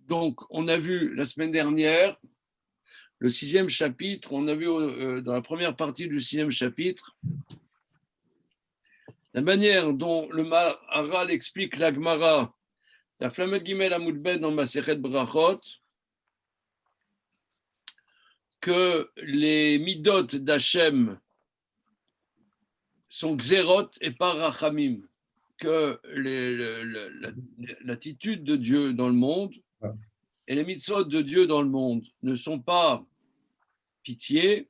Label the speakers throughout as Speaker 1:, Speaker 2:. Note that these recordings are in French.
Speaker 1: Donc, on a vu la semaine dernière le 6e chapitre, on a vu dans la première partie du 6e chapitre la manière dont le Maharal explique la Gemara, la Flamet Gimel Amoudbet dans Masechet Brachot, que les midot d'Hachem sont xérot et pas rachamim, que l'attitude de Dieu dans le monde et les mitzvot de Dieu dans le monde ne sont pas pitié,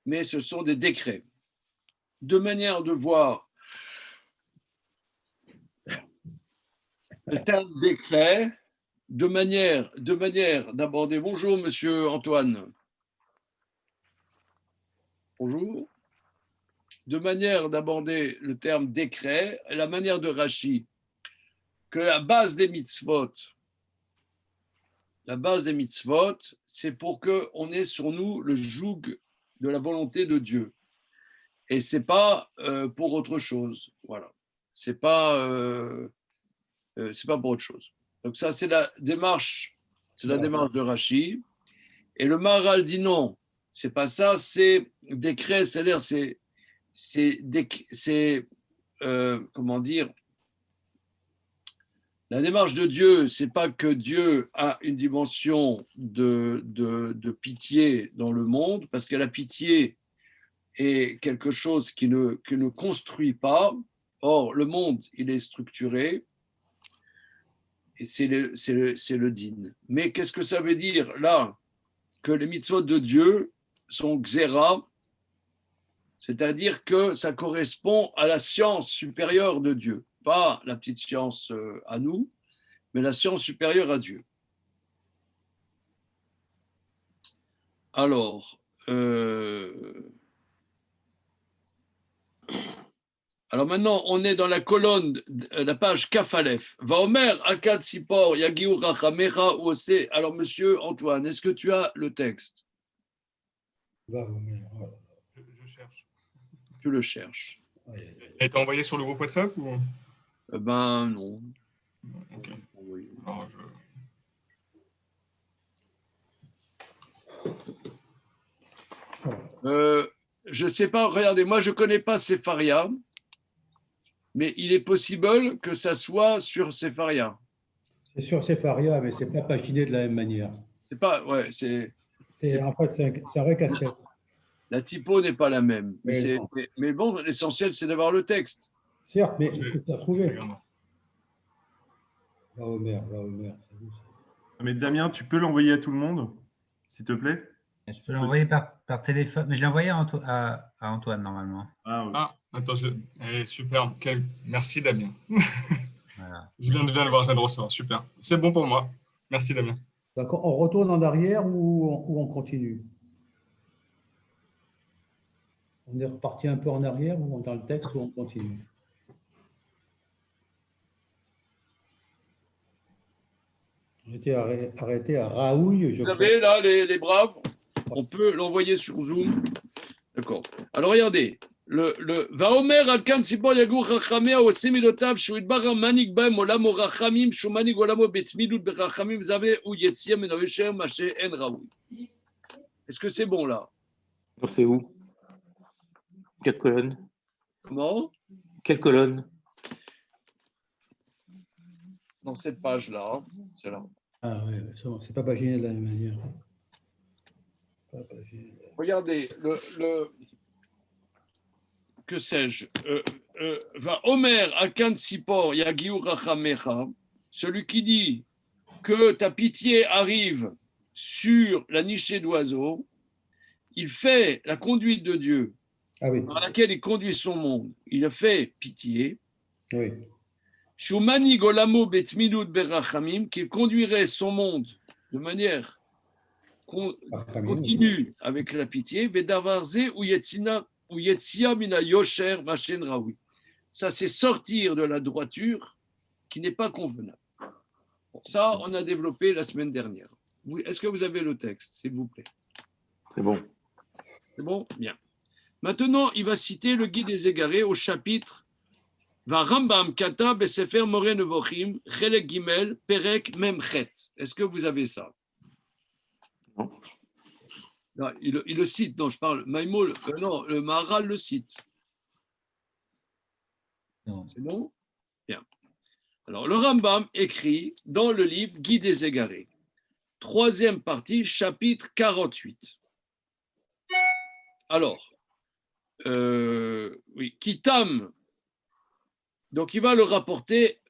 Speaker 1: mais ce sont des décrets. Deux manières de voir le terme décret, deux manières d'aborder. Bonjour, monsieur Antoine. Bonjour. Deux manières d'aborder le terme décret, la manière de Rashi, que la base des mitzvot, c'est pour qu'on ait sur nous le joug de la volonté de Dieu. Et ce n'est pas pour autre chose. Voilà. C'est pas pour autre chose. Donc ça, c'est la démarche de Rashi. Et le Maharal dit non, c'est pas ça, c'est décret, c'est-à-dire comment dire, la démarche de Dieu, c'est pas que Dieu a une dimension de pitié dans le monde, parce que la pitié est quelque chose qui ne construit pas. Or, le monde, il est structuré, et c'est le din. Mais qu'est-ce que ça veut dire là? Que les mitzvot de Dieu sont xéra, c'est-à-dire que ça correspond à la science supérieure de Dieu, pas la petite science à nous, mais la science supérieure à Dieu. Alors maintenant, on est dans la colonne, la page Kafalef. Vaomer Akad Sipor Yagiu Rachamecha Ose. Alors, monsieur Antoine, est-ce que tu as le texte?
Speaker 2: Je cherche.
Speaker 1: Tu le cherches.
Speaker 2: Il a été envoyé sur le groupe WhatsApp ou?
Speaker 1: Ben non.
Speaker 2: Ok.
Speaker 1: Oui.
Speaker 2: Alors,
Speaker 1: je ne sais pas, regardez, moi je ne connais pas Sepharia, mais il est possible que ça soit sur Sepharia.
Speaker 3: C'est sur Sepharia, mais ce n'est pas paginé de la même manière.
Speaker 1: C'est pas, ouais,
Speaker 3: En fait, c'est un vrai casse-tête.
Speaker 1: La typo n'est pas la même. Mais bon, l'essentiel, c'est d'avoir le texte.
Speaker 3: Certes, mais il faut s'y retrouver. Va Omer.
Speaker 4: Mais Damien, tu peux l'envoyer à tout le monde, s'il te plaît?
Speaker 5: Je peux l'envoyer par téléphone, mais je l'ai envoyé à Antoine normalement.
Speaker 2: Attends, super. Merci Damien.
Speaker 5: Voilà.
Speaker 2: Je viens de le voir, je viens de recevoir. Super. C'est bon pour moi. Merci Damien.
Speaker 3: D'accord. On retourne en arrière ou on continue? On est reparti un peu en arrière ou dans le texte ou on continue? On était arrêté à Raoui.
Speaker 1: Vous avez là les braves? On peut l'envoyer sur Zoom. D'accord. Alors regardez. Le Vaomer Alkan Sipor Yagur Rachamea Osemilotav Shuidbara Manik Baem Olamo Rachamim Shumanik Olamo Betmilut Berachamim Zave ou Yetzia Menovesher Maché En Raoui. Est-ce que c'est bon là?
Speaker 6: C'est où? Quelle colonne?
Speaker 1: Comment?
Speaker 6: Quelle colonne?
Speaker 1: Dans cette page-là, c'est là.
Speaker 3: Ah oui, c'est pas paginé de la même manière.
Speaker 1: Regardez, que sais-je, va Omer Akan Sipor Yagiu Rachamecha, celui qui dit que ta pitié arrive sur la nichée d'oiseaux, il fait la conduite de Dieu, dans laquelle il conduit son monde. Il a fait pitié.
Speaker 3: Oui.
Speaker 1: Shumani Golamo Betmilut Berachamim, qu'il conduirait son monde de manière continue avec la pitié. Vedavarze ou Yetzina. Ça, c'est sortir de la droiture qui n'est pas convenable. Ça, on a développé la semaine dernière. Est-ce que vous avez le texte, s'il vous plaît?
Speaker 6: C'est bon.
Speaker 1: C'est bon? Bien. Maintenant, il va citer le Guide des égarés au chapitre Va Rambam Kata Besefer More Nevochim Chelek Gimel Perek Memchet. Est-ce que vous avez ça?
Speaker 6: Non.
Speaker 1: Non, il le cite. Non, je parle. Maïmo, non, le Maharal le cite.
Speaker 3: Non.
Speaker 1: C'est bon? Bien. Alors, le Rambam écrit dans le livre Guide des égarés, 3e partie, chapitre 48. Alors, oui, Kitam. Donc, il va le rapporter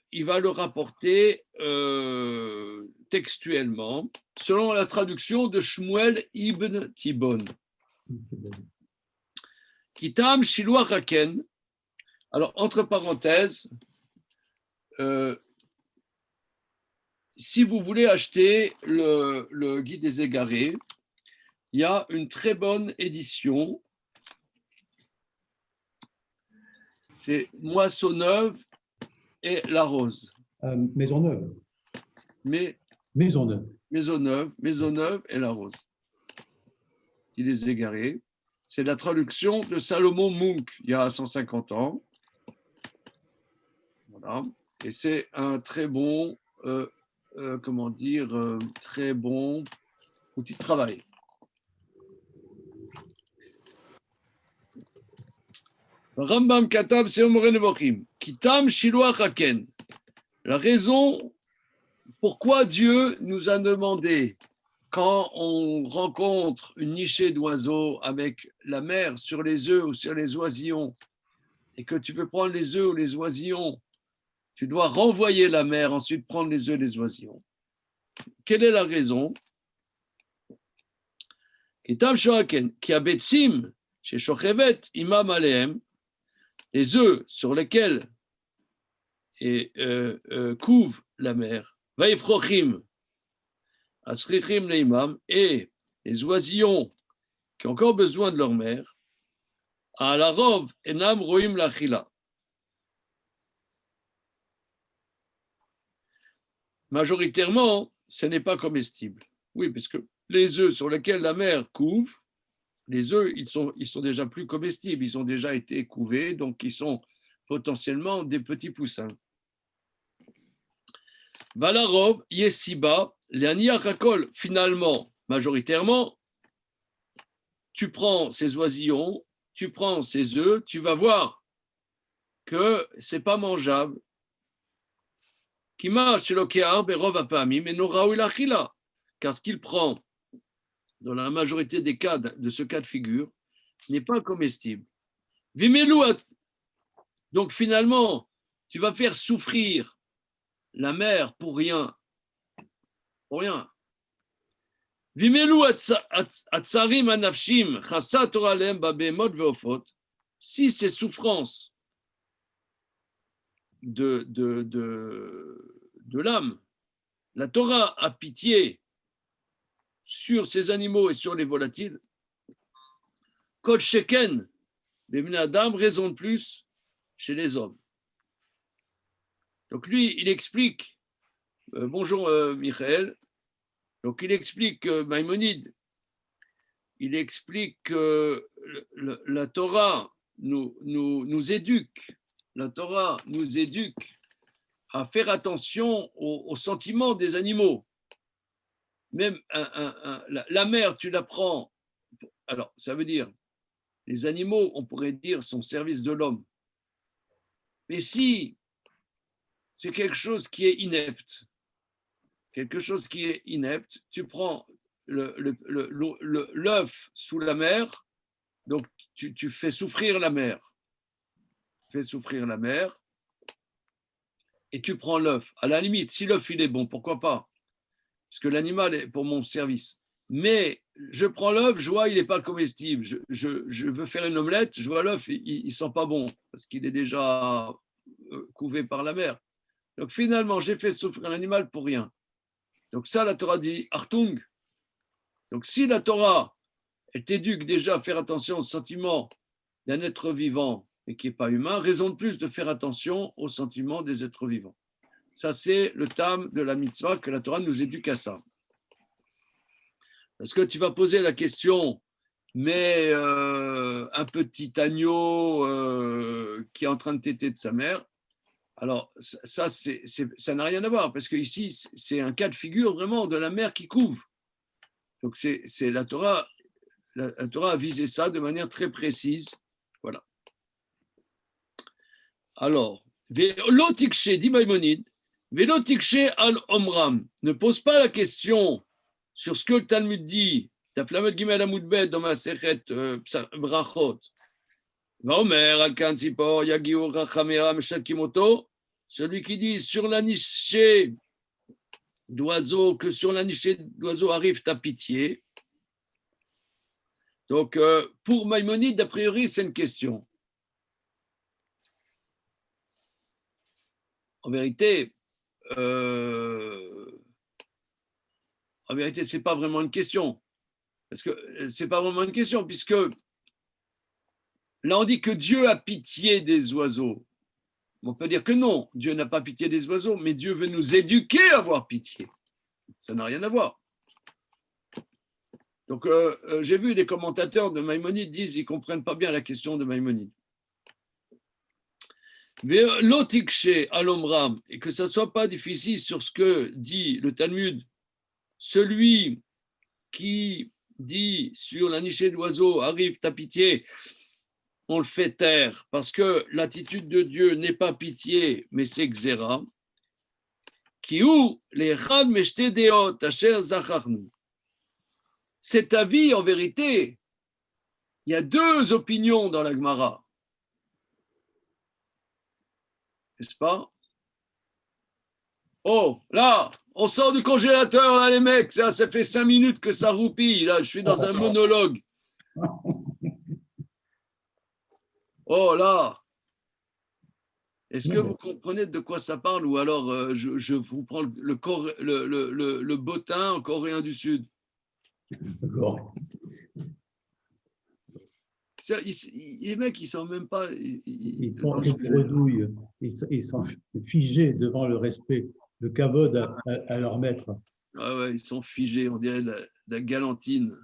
Speaker 1: textuellement, selon la traduction de Shmuel ibn Tibon. Kitam Shiloh Haken. Alors, entre parenthèses, si vous voulez acheter le Guide des égarés, il y a une très bonne édition. C'est Moissonneuve et La Rose.
Speaker 3: Maisonneuve.
Speaker 1: Mais
Speaker 3: Maisonneuve.
Speaker 1: Maisonneuve et La Rose. Guide des égarés. C'est la traduction de Salomon Munk il y a 150 ans. Voilà. Et c'est un très bon, très bon outil de travail. Rambam Katab Seomore Nevochim, Kitam Shiloh Haken. La raison pourquoi Dieu nous a demandé, quand on rencontre une nichée d'oiseaux avec la mère sur les œufs ou sur les oisillons, et que tu peux prendre les œufs ou les oisillons, tu dois renvoyer la mère, ensuite prendre les œufs et les oisillons. Quelle est la raison? Kitam Shohaken, qui a Betsim, chez Shochevet, Imam Alehem, les œufs sur lesquels couve la mère, Vaifrochim, Asrichim Leimam, et les oisillons qui ont encore besoin de leur mère, à la rove, Enam Roim Lachila. Majoritairement, ce n'est pas comestible. Oui, parce que les œufs sur lesquels la mère couve, les œufs, ils sont déjà plus comestibles, ils ont déjà été couvés, donc ils sont potentiellement des petits poussins. Valarov, Yesiba, Lianiachakol, finalement, majoritairement, tu prends ces oisillons, tu prends ces œufs, tu vas voir que ce n'est pas mangeable. Kima Shelokear Berov Apamim et Noraoui Lachila, car ce qu'il prend dans la majorité des cas de ce cas de figure n'est pas comestible. Vimelouat, donc finalement, tu vas faire souffrir la mère pour rien. Pour rien. Vimelu atsarim anafshim chasat oralem babemot veofot. Si ces souffrances de l'âme, la Torah a pitié sur ces animaux et sur les volatiles, Kol Sheken, les Adam, raison de plus chez les hommes. Donc lui, il explique, bonjour Michael, donc il explique Maïmonide, il explique que la Torah nous éduque, la Torah nous éduque à faire attention aux sentiments des animaux. Même la mère, tu la prends, alors ça veut dire, les animaux, on pourrait dire, sont au service de l'homme. Mais si c'est quelque chose qui est inepte, tu prends l'œuf sous la mer, donc tu fais souffrir la mer. Et tu prends l'œuf. À la limite, si l'œuf il est bon, pourquoi pas? Parce que l'animal est pour mon service. Mais je prends l'œuf, je vois il n'est pas comestible. Je veux faire une omelette, je vois l'œuf, il ne sent pas bon parce qu'il est déjà couvé par la mer. Donc finalement, j'ai fait souffrir l'animal pour rien. Donc ça, la Torah dit Artung. Donc si la Torah, elle t'éduque déjà à faire attention aux sentiments d'un être vivant et qui n'est pas humain, raison de plus de faire attention aux sentiments des êtres vivants. Ça, c'est le tam de la mitzvah que la Torah nous éduque à ça. Parce que tu vas poser la question, mais un petit agneau qui est en train de téter de sa mère, Alors, ça n'a rien à voir, parce que ici, c'est un cas de figure vraiment de la mer qui couvre. Donc, c'est la Torah. La Torah a visé ça de manière très précise. Voilà. Alors, Velotikshe, dit Maïmonide, Velotikshe al Omram, ne pose pas la question sur ce que le Talmud dit, Taflamet Gimel Amoudbet dans ma Sechet Brachot. Vaomer al Kanzipor Yagiur Rachamera Meshel Kimoto, celui qui dit sur la nichée d'oiseau, que sur la nichée d'oiseau arrive ta pitié. Donc, pour Maïmonide, a priori, c'est une question. En vérité, ce n'est pas vraiment une question. Parce que ce n'est pas vraiment une question, puisque là, on dit que Dieu a pitié des oiseaux. On peut dire que non, Dieu n'a pas pitié des oiseaux, mais Dieu veut nous éduquer à avoir pitié. Ça n'a rien à voir. Donc, j'ai vu des commentateurs de Maïmonide disent qu'ils ne comprennent pas bien la question de Maïmonide. L'otikshe alomram, et que ça ne soit pas difficile sur ce que dit le Talmud, celui qui dit sur la nichée d'oiseau arrive ta pitié, on le fait taire parce que l'attitude de Dieu n'est pas pitié, mais c'est xéra. Qui ou les chad meshte deot asher zacharnu. Cet avis, en vérité, il y a deux opinions dans la Gemara. N'est-ce pas? Oh, là, on sort du congélateur, là, les mecs. Ça fait 5 minutes que ça roupille. Là, je suis dans un monologue. Oh, là. Est-ce que vous comprenez de quoi ça parle ou alors je vous prends le bottin en coréen du Sud?
Speaker 3: D'accord.
Speaker 1: Les mecs, ils sont même pas.
Speaker 3: Ils sont des gredouilles. Ils sont figés devant le respect, le kavod à leur maître.
Speaker 1: Ah ouais, ils sont figés, on dirait la galantine.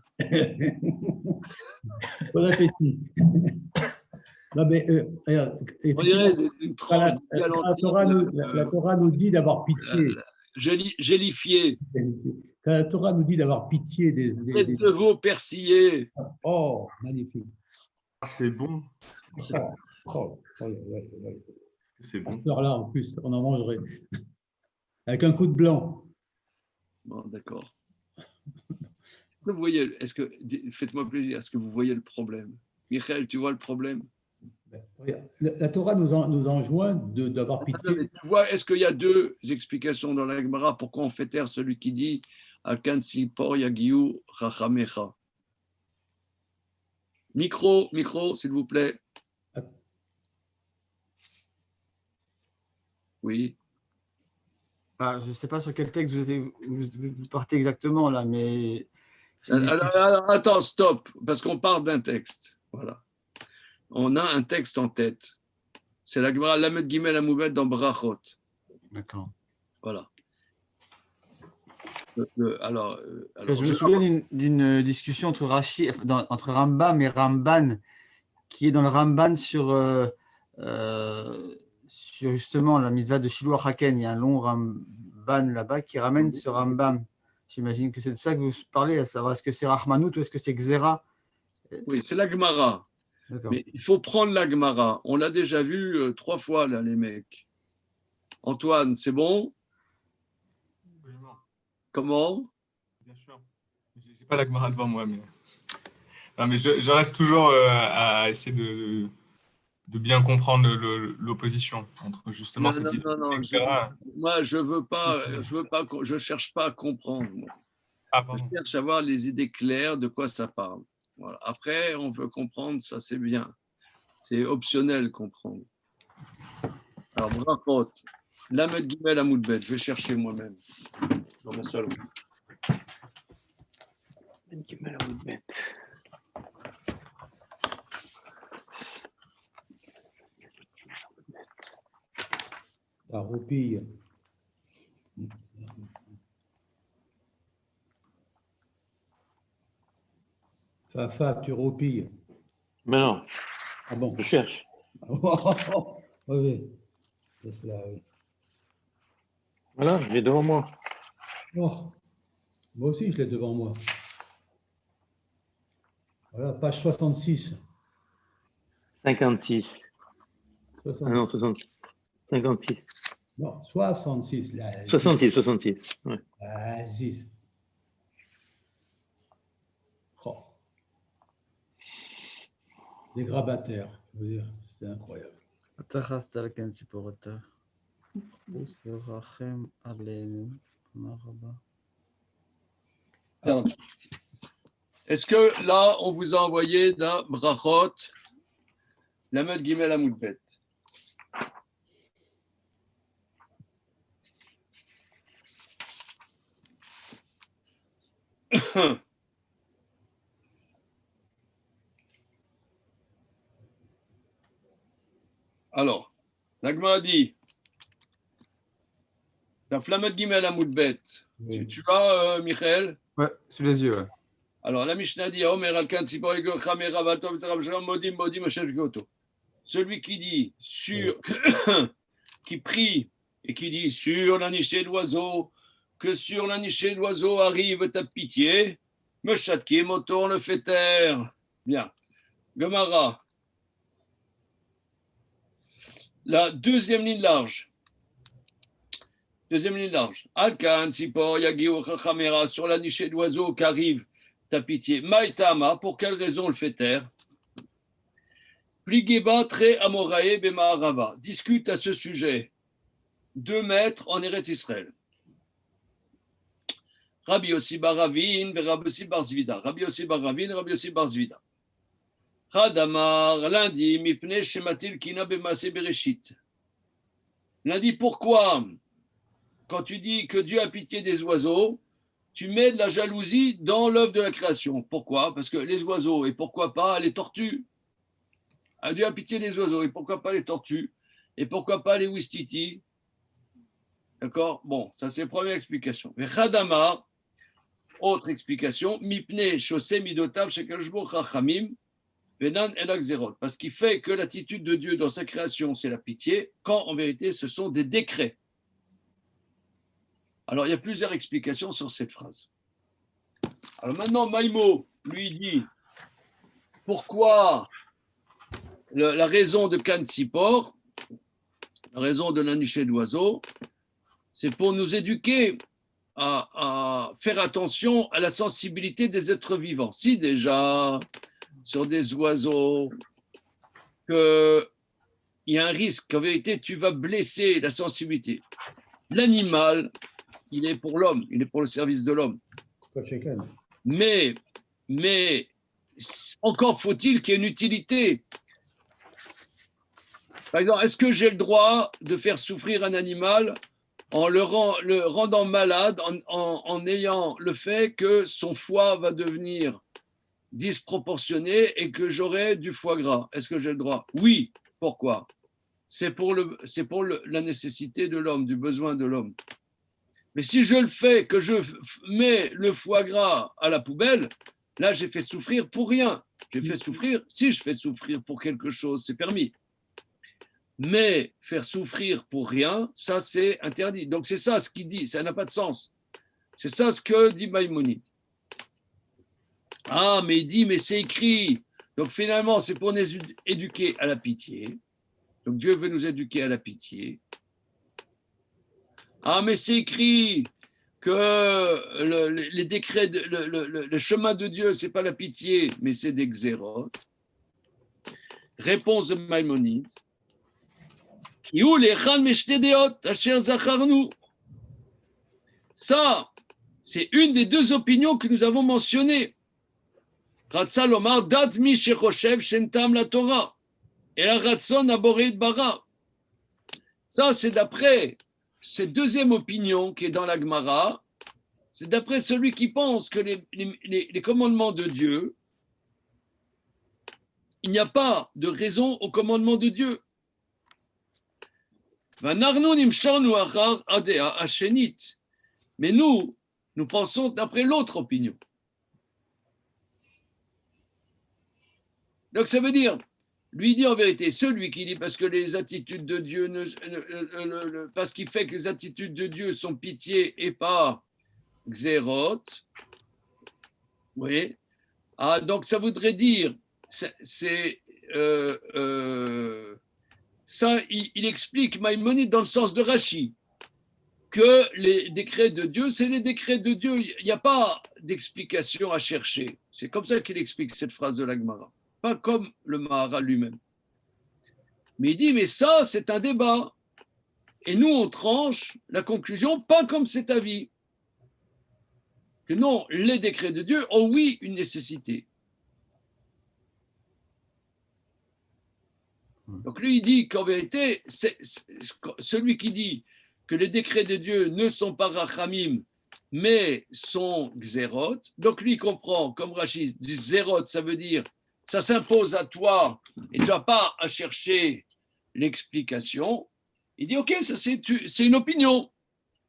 Speaker 3: Bon appétit. Non, mais,
Speaker 1: On dirait une tranche de
Speaker 3: la
Speaker 1: galantine.
Speaker 3: la Torah nous dit d'avoir pitié.
Speaker 1: Gélifié.
Speaker 3: Quand la Torah nous dit d'avoir pitié
Speaker 1: Tête de veau persillée.
Speaker 3: Oh, magnifique.
Speaker 4: Ah, c'est bon. C'est bon.
Speaker 3: À cette heure-là, en plus, on en mangerait. Avec un coup de blanc.
Speaker 1: Bon, d'accord. Vous voyez, faites-moi plaisir, est-ce que vous voyez le problème? Michael, tu vois le problème?
Speaker 3: La Torah nous enjoint d'avoir pitié.
Speaker 1: Tu vois, est-ce qu'il y a deux explications dans la Gemara pourquoi on fait taire celui qui dit Akan Sipor Yagiu Rachamecha? Micro, s'il vous plaît. Oui.
Speaker 7: Je ne sais pas sur quel texte vous partez exactement là, mais.
Speaker 1: Alors, attends, stop, parce qu'on part d'un texte. Voilà. On a un texte en tête. C'est la Gemara Lamed Gimel Amouvet dans Brachot.
Speaker 7: D'accord.
Speaker 1: Voilà.
Speaker 7: Alors, je me souviens d'une discussion entre entre Rambam et Ramban, qui est dans le Ramban sur justement la mitzvah de Shiloh Haken. Il y a un long Ramban là-bas qui ramène sur Rambam. J'imagine que c'est de ça que vous parlez, à savoir est-ce que c'est Rahmanout ou est-ce que c'est Xéra?
Speaker 1: Oui, c'est la Gemara. Mais il faut prendre la Gemara. On l'a déjà vu 3 fois, là, les mecs. Antoine, c'est bon? Comment?
Speaker 2: Bien sûr. Je n'ai pas la Gemara devant moi, mais, non, mais je reste toujours à essayer de bien comprendre l'opposition entre justement cette idée.
Speaker 1: Non. Moi, je cherche pas à comprendre. Je cherche à avoir les idées claires de quoi ça parle. Voilà. Après, on veut comprendre, ça c'est bien. C'est optionnel comprendre. Alors, bravo. Lamed Gimel Amoudbet, je vais chercher moi-même dans mon salon. Lamed Gimel Amoudbet.
Speaker 3: La roupille. Fafa, tu roupilles.
Speaker 6: Mais non,
Speaker 3: Ah bon?
Speaker 6: je cherche.
Speaker 3: Oui. C'est là, oui.
Speaker 6: Voilà, je l'ai devant moi.
Speaker 3: Oh, moi aussi, je l'ai devant moi. Voilà, page 66.
Speaker 6: 56. Ah
Speaker 3: 66.
Speaker 6: non, 60. 56.
Speaker 3: Non, 66. Là,
Speaker 6: 66, 66. Ouais.
Speaker 3: Vas-y. Oh. Des grabataires, je veux dire, c'est incroyable.
Speaker 7: אתה חסת על כן ציפורתה. חוס ורחם עלינו. תודה רבה.
Speaker 1: Bien. Est-ce que là, on vous a envoyé d'un brachot, la mode Gimel Amoudbet? Alors, la Gemara dit, la flamme Gimel Amoudbet,
Speaker 3: Oui.
Speaker 1: tu as, Michael?
Speaker 7: Ouais, sous les yeux. Ouais.
Speaker 1: Alors, la Mishnah dit, Omer Alkan Tzipor Ego Chamer Ravatov Tzarab Shalom Modim Modim Hashem Goto. Celui qui dit sur, qui prie et qui dit sur la nichée d'oiseau, que sur la nichée d'oiseau arrive ta pitié, me chatki motor le fait taire. Bien. Gemara. La deuxième ligne large. Deuxième ligne large. Alkan Tzipor Yagiu Chachamera, sur la nichée d'oiseau qu'arrive ta pitié. Maïtama, pour quelle raison le fait taire? Pligeba tre amorae bemaarava. Discute à ce sujet 2 maîtres en Eretz Israël. Rabbi Yossi bar Ravin, Rabbi Yossi bar Zvida. Rabbi Yossi bar Ravin, Rabbi Yossi bar Zvida. Hadamar, lundi, mipne shematil kina bemase bereshit. Lundi, pourquoi, quand tu dis que Dieu a pitié des oiseaux, tu mets de la jalousie dans l'œuvre de la création? Pourquoi? Parce que les oiseaux, et pourquoi pas les tortues? Dieu a pitié des oiseaux, et pourquoi pas les tortues? Et pourquoi pas les ouistiti? D'accord? Bon, ça c'est la première explication. Vechadamar, autre explication, mipne chaussé midotav shekalshbo chachamim venan elak zerot. Parce qu'il fait que l'attitude de Dieu dans sa création, c'est la pitié, quand en vérité ce sont des décrets. Alors il y a plusieurs explications sur cette phrase. Alors maintenant, Maïmo lui dit pourquoi la raison de Kan Sipor, la raison de la nichée d'oiseau, c'est pour nous éduquer à faire attention à la sensibilité des êtres vivants. Si déjà, sur des oiseaux, qu'il y a un risque, qu'en vérité, tu vas blesser la sensibilité. L'animal, il est pour l'homme, il est pour le service de l'homme. Mais encore faut-il qu'il y ait une utilité. Par exemple, est-ce que j'ai le droit de faire souffrir un animal en le rendant malade, en ayant le fait que son foie va devenir disproportionné et que j'aurai du foie gras? Est-ce que j'ai le droit? Oui. Pourquoi? C'est pour la nécessité de l'homme, du besoin de l'homme. Mais si je le fais, que je mets le foie gras à la poubelle, là, j'ai fait souffrir pour rien. J'ai fait souffrir, si je fais souffrir pour quelque chose, c'est permis. Mais faire souffrir pour rien, ça c'est interdit. Donc c'est ça ce qu'il dit, ça n'a pas de sens. C'est ça ce que dit Maïmonide. Ah, mais il dit, mais c'est écrit. Donc finalement, c'est pour nous éduquer à la pitié. Donc Dieu veut nous éduquer à la pitié. Ah, mais c'est écrit que les décrets, le chemin de Dieu, c'est pas la pitié, mais c'est des xérotes. Réponse de Maïmonide. Ça, c'est une des 2 opinions que nous avons mentionnées. Ça, c'est d'après cette deuxième opinion qui est dans la Gemara. C'est d'après celui qui pense que les commandements de Dieu, il n'y a pas de raison aux commandements de Dieu. Mais nous pensons d'après l'autre opinion. Donc ça veut dire, Lui dit en vérité, celui qui dit parce que les attitudes de Dieu, parce qu'il fait que les attitudes de Dieu sont pitié et pas xérot, vous voyez, donc ça voudrait dire, ça, il explique Maïmonide dans le sens de Rachi, que les décrets de Dieu, c'est les décrets de Dieu, il n'y a pas d'explication à chercher. C'est comme ça qu'il explique cette phrase de l'Agmara. Pas comme le Maharal lui-même. Mais il dit, mais ça, c'est un débat. Et nous, on tranche la conclusion, pas comme cet avis. Que non, les décrets de Dieu ont, oui, une nécessité. Donc lui, il dit qu'en vérité, celui qui dit que les décrets de Dieu ne sont pas rachamim, mais sont xérot, donc lui, il comprend, comme Rachid dit, xérot, ça veut dire ça s'impose à toi et tu n'as pas à chercher l'explication. Il dit, ok, ça c'est une opinion.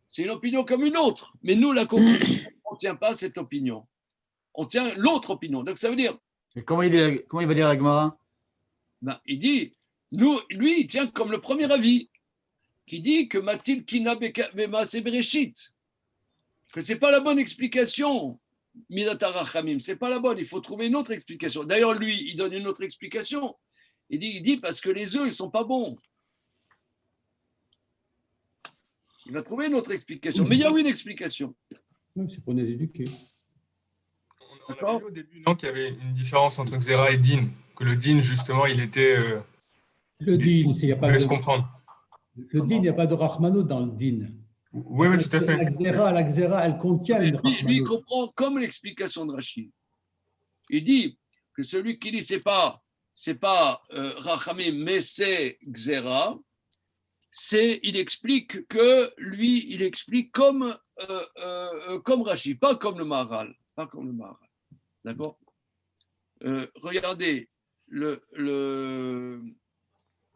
Speaker 1: C'est une opinion comme une autre. Mais nous, la conclusion, on ne tient pas cette opinion. On tient l'autre opinion. Donc ça veut dire...
Speaker 7: Mais comment il va dire Agmara?
Speaker 1: Il dit, lui, il tient comme le premier avis, qui dit que Matil Kina Bema Sebereshit, que ce n'est pas la bonne explication. Minatarachamim, c'est pas la bonne, il faut trouver une autre explication. D'ailleurs, lui, il donne une autre explication. Il dit parce que les œufs, ils sont pas bons. Il va trouver une autre explication. Mais il y a une explication.
Speaker 3: Oui, c'est pour les éduquer.
Speaker 2: On a vu au début qu'il y avait une différence entre Xéra et Din, que le Din, justement, il était.
Speaker 3: Le din, il n'y a pas
Speaker 2: laisse
Speaker 3: de...
Speaker 2: comprendre.
Speaker 3: Le din, il n'y a pas de Rahmanout dans le din.
Speaker 2: Oui, oui, tout à fait.
Speaker 3: La Xéra, elle contient une
Speaker 1: Lui, il
Speaker 3: Rahmanout.
Speaker 1: comprend comme l'explication de Rachid. Il dit que celui qui dit c'est pas Rachamim, mais c'est Xéra, il explique que lui, il explique comme Rachid, pas comme le Maharal. Pas comme le Maharal. D'accord? Regardez,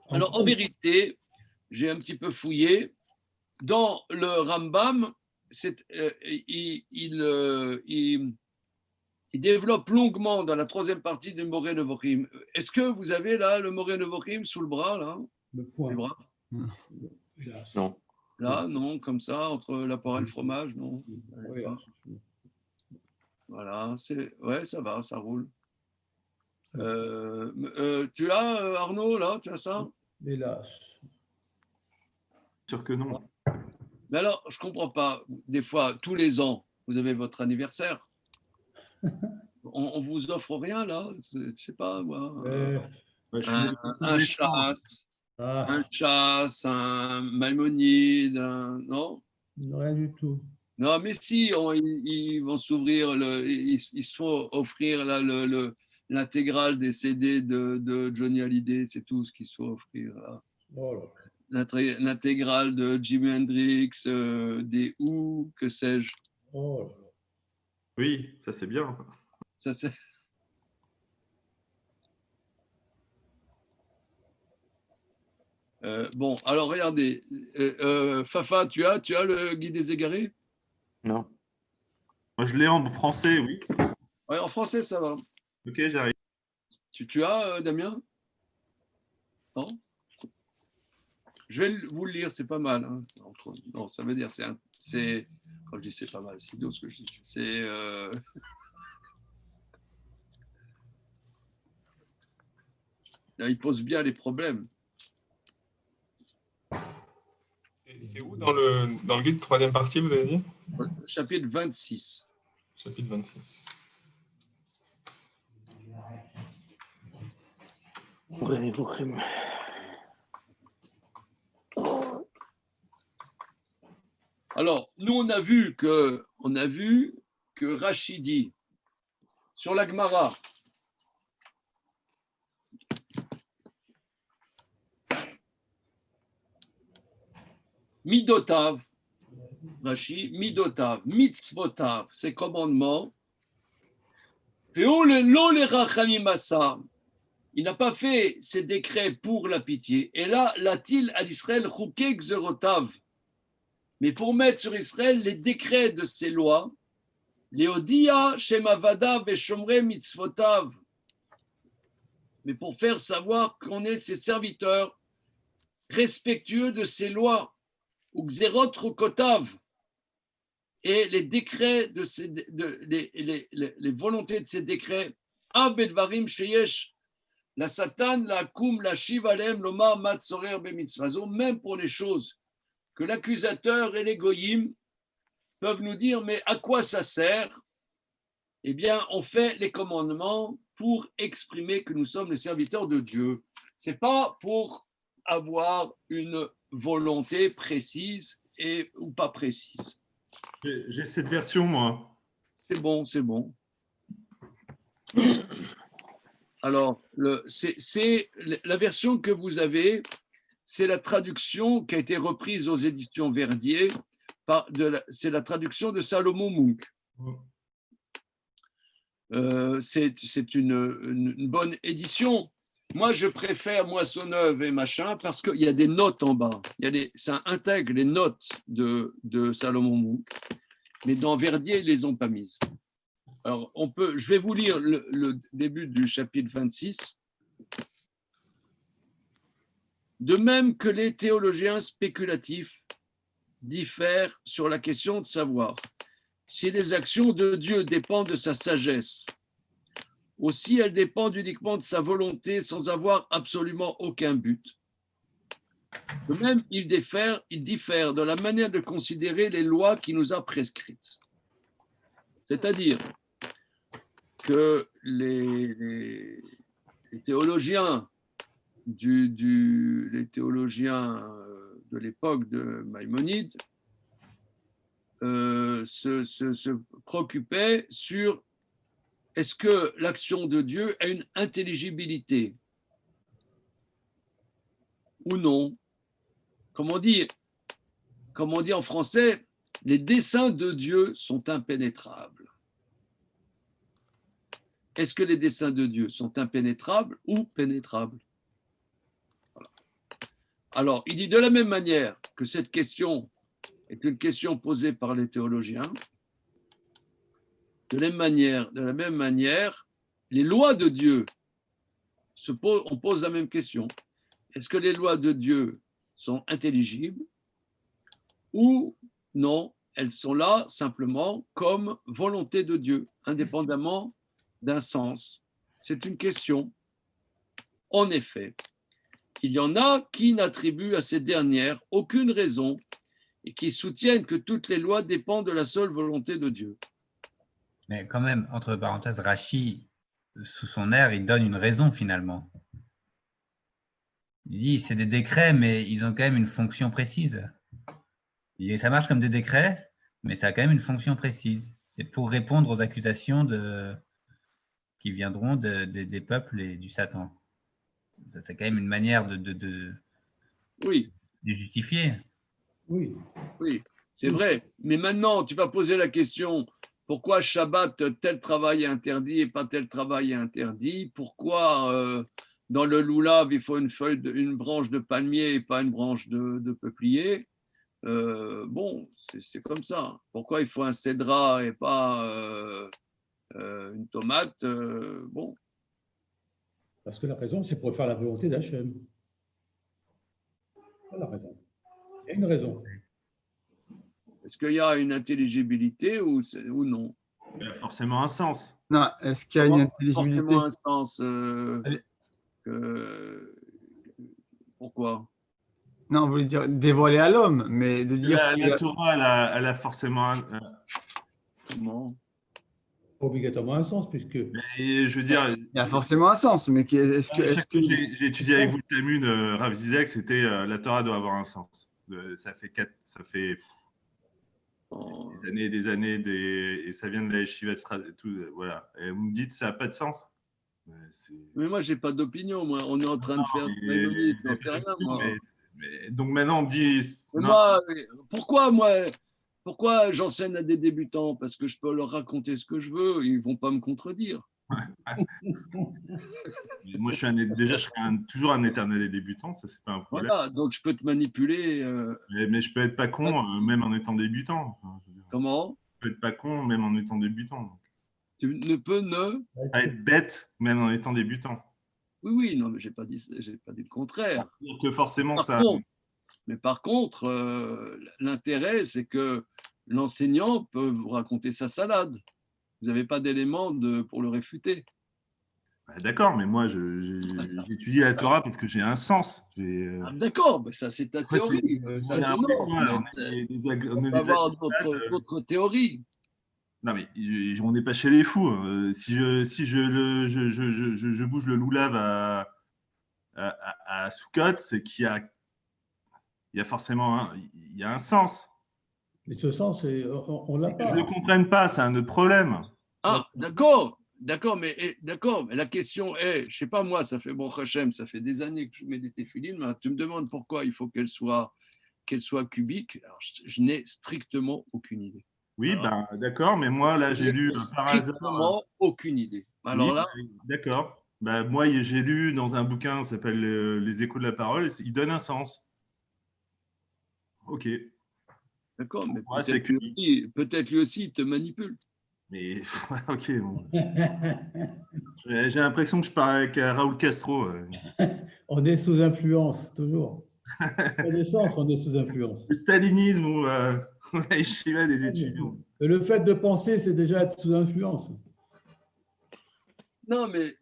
Speaker 1: alors en vérité, j'ai un petit peu fouillé. Dans le Rambam, il développe longuement dans la troisième partie du Moreh Nevochim. Est-ce que vous avez là le Moreh Nevochim sous le bras là?
Speaker 3: Le point.
Speaker 1: Les bras
Speaker 6: Non.
Speaker 1: là, non, comme ça, entre la poire et le fromage, non.
Speaker 3: Oui,
Speaker 1: Voilà, ouais, ça va, ça roule. Tu as Arnaud là, tu as ça?
Speaker 3: hélas.
Speaker 4: Sûr que non.
Speaker 1: Mais alors, je ne comprends pas. Des fois, tous les ans, vous avez votre anniversaire. On vous offre rien, là? Je ne sais pas, moi.
Speaker 4: Ouais, je suis né le 25
Speaker 1: Un
Speaker 4: décembre.
Speaker 1: chasse, un Maïmonide, non?
Speaker 3: Rien du tout.
Speaker 1: Non, mais si, ils vont s'ouvrir, ils se font offrir là, l'intégrale des CD de Johnny Hallyday, c'est tout ce qu'il se faut offrir. Là.
Speaker 3: Oh là.
Speaker 1: L'intégrale de Jimi Hendrix, des Who, que sais-je.
Speaker 3: Oh là là.
Speaker 4: Oui, ça c'est bien.
Speaker 1: Ça, c'est... Bon, alors regardez. Fafa, tu as le guide des égarés?
Speaker 6: Non.
Speaker 4: Moi je l'ai en français, oui.
Speaker 1: Ouais, en français, ça va.
Speaker 4: Ok, j'arrive.
Speaker 1: Tu as, Damien? Non? Je vais vous le lire, c'est pas mal. Hein. Non, ça veut dire, quand je dis c'est pas mal, c'est idiot ce que je dis. Là, il pose bien les problèmes.
Speaker 2: C'est où dans le guide, troisième partie, vous avez dit?
Speaker 1: Chapitre 26.
Speaker 2: Chapitre 26.
Speaker 1: Alors, nous, on a vu que Rachidi, sur la Gemara, Midotav, Rashi, Midotav, Mitzvotav, ses commandements, il n'a pas fait ses décrets pour la pitié. Et là, l'a-t-il à l'Israël Chouké Xerotav. Mais pour mettre sur Israël les décrets de ses lois, Léodia, Shemavada, Veshomre, Mitzvotav. mais pour faire savoir qu'on est ses serviteurs, respectueux de ses lois, ou xerot rokotav, et les décrets de les volontés de ces décrets, abedvarim sheyesh, la satan, la koum, la shivalem, lomar, matzorer, bemitzvazo, même pour les choses que l'accusateur et les goyim peuvent nous dire, mais à quoi ça sert? Eh bien, on fait les commandements pour exprimer que nous sommes les serviteurs de Dieu. Ce n'est pas pour avoir une volonté précise ou pas précise.
Speaker 4: J'ai cette version, moi.
Speaker 1: C'est bon, c'est bon. Alors, c'est la version que vous avez, c'est la traduction qui a été reprise aux éditions Verdier. C'est la traduction de Salomon Munk. C'est une bonne édition. Moi, je préfère Moissonneuve et machin parce qu'il y a des notes en bas. Ça intègre les notes de Salomon Munk, mais dans Verdier, ils ne les ont pas mises. Alors, je vais vous lire le début du chapitre 26. De même que les théologiens spéculatifs diffèrent sur la question de savoir si les actions de Dieu dépendent de sa sagesse, ou si elles dépendent uniquement de sa volonté sans avoir absolument aucun but. De même, ils diffèrent dans la manière de considérer les lois qu'il nous a prescrites. C'est-à-dire que les théologiens les théologiens de l'époque de Maïmonide se préoccupaient sur est-ce que l'action de Dieu a une intelligibilité ou non. Comme on dit en français, les desseins de Dieu sont impénétrables. Est-ce que les desseins de Dieu sont impénétrables ou pénétrables? Voilà. Alors, il dit de la même manière que cette question est une question posée par les théologiens, de la même manière, les lois de Dieu, on pose la même question. Est-ce que les lois de Dieu sont intelligibles ou non, elles sont là simplement comme volonté de Dieu, indépendamment d'un sens? C'est une question. En effet, il y en a qui n'attribuent à ces dernières aucune raison et qui soutiennent que toutes les lois dépendent de la seule volonté de Dieu.
Speaker 5: Mais quand même, entre parenthèses, Rachi, sous son air, il donne une raison finalement. Il dit c'est des décrets, mais ils ont quand même une fonction précise. Il dit ça marche comme des décrets, mais ça a quand même une fonction précise. C'est pour répondre aux accusations qui viendront des peuples et du Satan. C'est quand même une manière de justifier.
Speaker 3: Oui.
Speaker 1: Oui, c'est vrai. Mais maintenant, tu vas poser la question, pourquoi Shabbat, tel travail est interdit et pas tel travail est interdit? Pourquoi dans le loulav, il faut une branche de palmier et pas une branche de peuplier? Bon, c'est comme ça. Pourquoi il faut un cédra et pas une tomate? Bon.
Speaker 3: Parce que la raison, c'est pour faire la volonté d'Hachem. C'est la raison. Il y a une raison.
Speaker 1: Est-ce qu'il y a une intelligibilité ou non?
Speaker 4: Il y a forcément un sens.
Speaker 7: Non, est-ce qu'il y a une intelligibilité?
Speaker 1: Forcément un sens. Pourquoi?
Speaker 7: Non, vous voulez dire dévoiler à l'homme, mais de dire.
Speaker 4: La Torah, elle a forcément
Speaker 1: Comment?
Speaker 3: Obligatoirement un sens, puisque.
Speaker 4: Mais, je veux dire,
Speaker 7: Il y a forcément un sens, mais est-ce que
Speaker 4: j'ai étudié avec vous le Talmud, Rav Zizek, c'était la Torah doit avoir un sens. Ça fait des années, et ça vient de la Yeshiva et tout, voilà. Et vous me dites ça n'a pas de sens.
Speaker 1: Mais moi, j'ai pas d'opinion. Moi, on est en train de faire. J'en sais rien, moi.
Speaker 4: Donc maintenant, on me dit.
Speaker 1: Pourquoi j'enseigne à des débutants? Parce que je peux leur raconter ce que je veux, ils ne vont pas me contredire.
Speaker 4: Moi, je serai toujours un éternel débutant, ça, c'est pas un problème.
Speaker 1: Voilà, donc je peux te manipuler.
Speaker 4: Mais je peux être pas con, même en étant débutant. Enfin,
Speaker 1: Comment?
Speaker 4: Je peux être pas con, même en étant débutant. Donc.
Speaker 1: Tu ne peux
Speaker 4: Pas être bête, même en étant débutant.
Speaker 1: Oui, non, mais j'ai pas dit le contraire.
Speaker 4: C'est-à-dire que forcément,
Speaker 1: Par
Speaker 4: ça.
Speaker 1: contre, mais par contre, l'intérêt, c'est que l'enseignant peut vous raconter sa salade. Vous n'avez pas d'éléments pour le réfuter.
Speaker 4: Bah, d'accord, mais moi, j'étudie la Torah parce que j'ai un sens.
Speaker 1: Ah, d'accord, mais ça c'est ta
Speaker 4: Après,
Speaker 1: théorie, ça
Speaker 4: on est
Speaker 1: t'honore,
Speaker 4: quoi,
Speaker 1: mais
Speaker 4: alors on est
Speaker 1: on peut avoir d'autres théories.
Speaker 4: Non, mais on n'est pas chez les fous. Si je bouge le loulav à Soukot, c'est qu'il y a forcément il y a un sens.
Speaker 3: Mais ce sens, on ne l'a
Speaker 4: Que
Speaker 3: pas.
Speaker 4: je ne le comprenne pas, c'est un autre problème.
Speaker 1: Ah, d'accord, mais la question est, je ne sais pas moi, ça fait bon Hachem, ça fait des années que je mets des téphilines, mais tu me demandes pourquoi il faut qu'elle soit cubique. Alors, je n'ai strictement aucune idée.
Speaker 4: Oui,
Speaker 1: Alors,
Speaker 4: ben, d'accord, mais moi, là, j'ai lu par hasard.
Speaker 1: Strictement aucune idée. Alors
Speaker 4: Oui,
Speaker 1: là,
Speaker 4: d'accord. Ben, moi, j'ai lu dans un bouquin qui s'appelle Les échos de la parole, il donne un sens. Ok.
Speaker 1: d'accord, mais
Speaker 4: Ouais, c'est cubique.
Speaker 1: peut-être lui aussi, il te manipule.
Speaker 4: Mais ok, bon. J'ai l'impression que je parle avec Raoul Castro.
Speaker 3: On est sous influence, toujours. Pas de sens, on est sous influence.
Speaker 4: Le stalinisme ou la yeshiva des étudiants.
Speaker 3: Et le fait de penser, c'est déjà être sous influence.
Speaker 1: Non, mais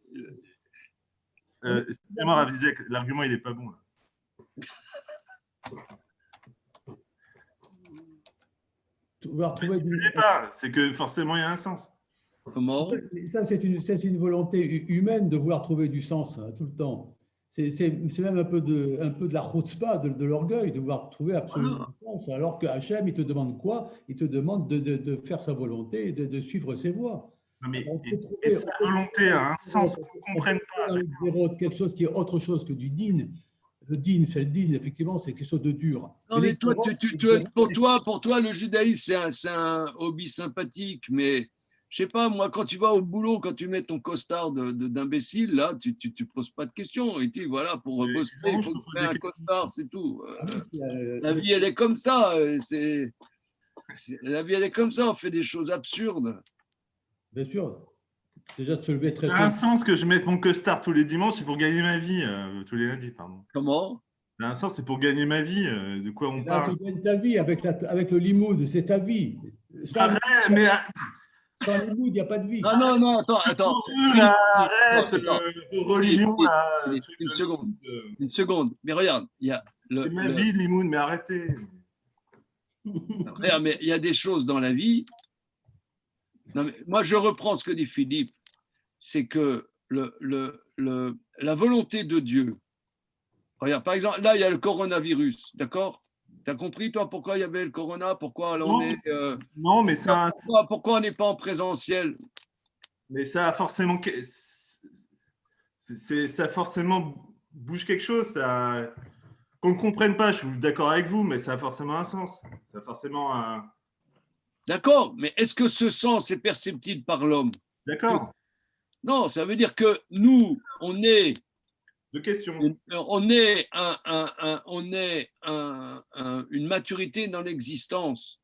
Speaker 4: Excusez-moi, Rav Zizek, l'argument, il n'est pas bon. Là.
Speaker 3: Vouloir trouver
Speaker 4: Je ne l'ai pas, c'est que forcément, il y a un sens.
Speaker 1: comment?
Speaker 3: Ça, c'est une volonté humaine de vouloir trouver du sens tout le temps. C'est même un peu de la chutzpah, de l'orgueil, de vouloir trouver absolument du sens. Alors que Hachem, il te demande quoi? Il te demande de faire sa volonté et de suivre ses voies.
Speaker 4: Non, mais
Speaker 3: Et
Speaker 4: sa volonté a un sens qu'on ne comprenne pas.
Speaker 3: Dans le zéro, quelque chose qui est autre chose que du din. Le din, c'est le din, effectivement, c'est quelque chose de dur.
Speaker 1: Non, mais toi, pour toi, le judaïsme, c'est un hobby sympathique, mais je sais pas, moi, quand tu vas au boulot, quand tu mets ton costard d'imbécile, là, tu poses pas de questions. Et tu voilà, pour
Speaker 4: Mais
Speaker 1: bosser,
Speaker 4: évidemment,
Speaker 1: il
Speaker 4: je
Speaker 1: faut
Speaker 4: peux
Speaker 1: que tu
Speaker 4: poser
Speaker 1: aies un
Speaker 4: des questions.
Speaker 1: costard, c'est tout.
Speaker 3: La
Speaker 1: La vie, elle est comme ça. La vie, elle est comme ça. On fait des choses absurdes.
Speaker 3: Bien sûr. Déjà de se lever très
Speaker 4: Ça
Speaker 3: tôt.
Speaker 4: a un sens que je mette mon costard tous les dimanches, c'est pour gagner ma vie, tous les lundis, pardon.
Speaker 1: Comment?
Speaker 4: Ça a un sens, c'est pour gagner ma vie. De quoi on
Speaker 3: Là,
Speaker 4: parle?
Speaker 3: tu gagnes ta vie avec le limoud, c'est ta vie.
Speaker 4: Arrête, mais
Speaker 3: Sans limoud, il n'y a pas de vie.
Speaker 1: Non, attends.
Speaker 4: là, arrête,
Speaker 1: Attends.
Speaker 4: vos religions, là. truc
Speaker 1: Une
Speaker 4: de-
Speaker 1: seconde.
Speaker 4: de-
Speaker 1: Une seconde. Mais regarde, il y a
Speaker 4: C'est ma vie, Limoun, mais arrêtez.
Speaker 1: regarde, mais il y a des choses dans la vie. Non, mais moi, je reprends ce que dit Philippe. C'est que la volonté de Dieu. Regarde, par exemple, là, il y a le coronavirus, d'accord? Tu as compris, toi, pourquoi il y avait le corona? Pourquoi là, on
Speaker 4: Non.
Speaker 1: est.
Speaker 4: Non, mais ça,
Speaker 1: Pourquoi on n'est pas en présentiel?
Speaker 4: a forcément, ça forcément bouge quelque chose. Ça, qu'on ne comprenne pas, je suis d'accord avec vous, mais ça a forcément un sens. Ça a forcément un.
Speaker 1: D'accord, mais est-ce que ce sens est perceptible par l'homme?
Speaker 4: D'accord.
Speaker 1: Non, ça veut dire que nous, on est
Speaker 4: Deux questions.
Speaker 1: une maturité dans l'existence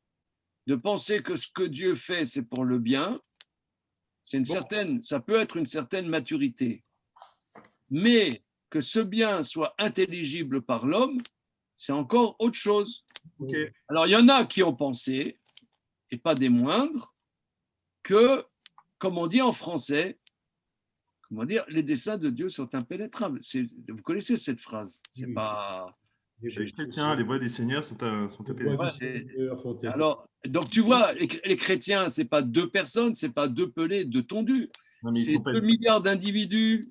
Speaker 1: de penser que ce que Dieu fait, c'est pour le bien. Ça peut être une certaine maturité. Mais que ce bien soit intelligible par l'homme, c'est encore autre chose.
Speaker 4: Okay.
Speaker 1: Alors, il y en a qui ont pensé, et pas des moindres, que, comme on dit en français, les desseins de Dieu sont impénétrables. Vous connaissez cette phrase. C'est
Speaker 3: Oui.
Speaker 1: Pas.
Speaker 4: Les chrétiens, les voies des seigneurs sont impénétrables.
Speaker 1: Alors, donc tu vois, les chrétiens, c'est pas deux personnes, c'est pas deux pelés, deux tondus. C'est 2 milliards d'individus.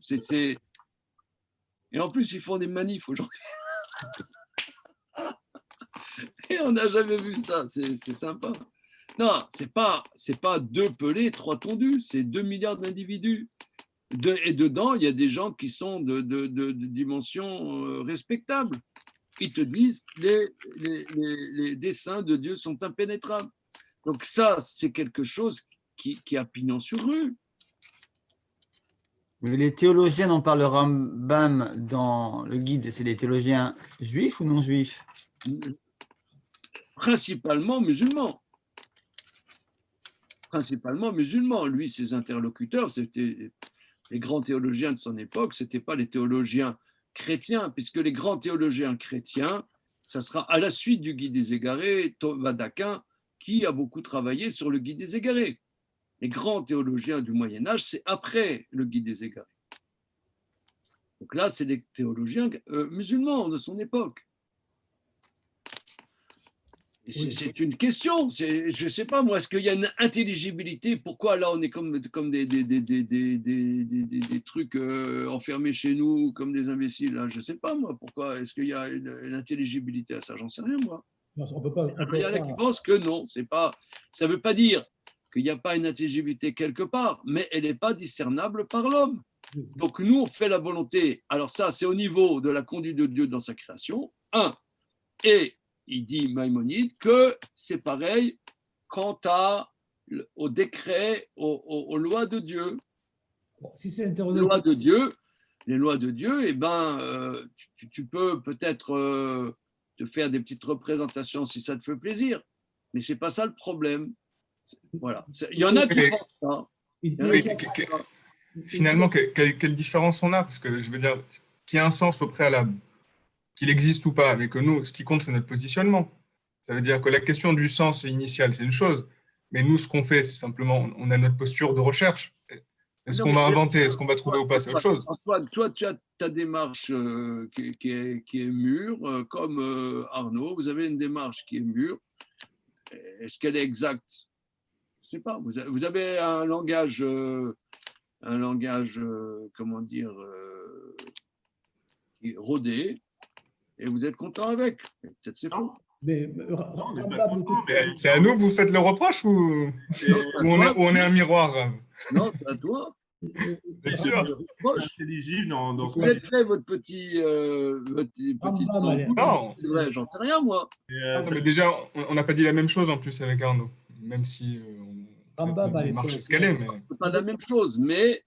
Speaker 1: Et en plus, ils font des manifs aujourd'hui. Et on n'a jamais vu ça. C'est sympa. Non, c'est pas 2 pelés, 3 tondus. C'est 2 milliards d'individus. Et dedans, il y a des gens qui sont de dimensions respectables. Ils te disent les desseins de Dieu sont impénétrables. Donc ça, c'est quelque chose qui a pignon sur rue.
Speaker 7: Mais les théologiens dont parle le Rambam dans le guide, c'est les théologiens juifs ou non juifs?
Speaker 1: Principalement musulmans. Lui, ses interlocuteurs, c'était Les grands théologiens de son époque, ce n'étaient pas les théologiens chrétiens, puisque les grands théologiens chrétiens, ça sera à la suite du Guide des égarés, Thomas d'Aquin, qui a beaucoup travaillé sur le Guide des égarés. Les grands théologiens du Moyen-Âge, c'est après le Guide des égarés. Donc là, c'est des théologiens musulmans de son époque. C'est une question. Je ne sais pas, moi, est-ce qu'il y a une intelligibilité? Pourquoi là, on est comme des trucs enfermés chez nous, comme des imbéciles là? Je ne sais pas, moi. Pourquoi? Est-ce qu'il y a une intelligibilité à ça? J'en sais rien, moi.
Speaker 3: Non, on peut pas,
Speaker 1: Il y en a qui pensent que non. Ça ne veut pas dire qu'il n'y a pas une intelligibilité quelque part, mais elle n'est pas discernable par l'homme. Donc, nous, on fait la volonté. Alors ça, c'est au niveau de la conduite de Dieu dans sa création. Et il dit, Maïmonide, que c'est pareil quant au décret, aux lois de Dieu.
Speaker 3: Bon, si c'est
Speaker 1: Les lois de Dieu, eh ben, tu peux peut-être te faire des petites représentations si ça te fait plaisir, mais c'est pas ça le problème. Voilà. Il y en a qui pensent ça.
Speaker 2: Finalement, quelle différence on a? Parce que je veux dire, qu'il y a un sens au préalable, qu'il existe ou pas, mais que nous, ce qui compte, c'est notre positionnement. Ça veut dire que la question du sens initial, c'est une chose, mais nous, ce qu'on fait, c'est simplement, on a notre posture de recherche. Est-ce qu'on va inventer, est-ce qu'on va trouver ou pas, c'est autre chose.
Speaker 1: Toi, tu as ta démarche qui est mûre, comme Arnaud, vous avez une démarche qui est mûre. Est-ce qu'elle est exacte? Je ne sais pas. Vous avez un langage, comment dire, qui est rodé, et vous êtes content avec. Peut-être c'est faux.
Speaker 3: Mais
Speaker 2: c'est à nous que vous faites le reproche ou on est un miroir?
Speaker 1: Non, c'est à toi.
Speaker 2: C'est sûr.
Speaker 4: Intelligible dans ce
Speaker 1: vous êtes prêt, votre petit
Speaker 2: non,
Speaker 1: j'en sais rien, moi.
Speaker 2: Mais déjà, on n'a pas dit la même chose en plus avec Arnaud, même si on marche ce qu'elle est. Mais...
Speaker 1: C'est pas la même chose, mais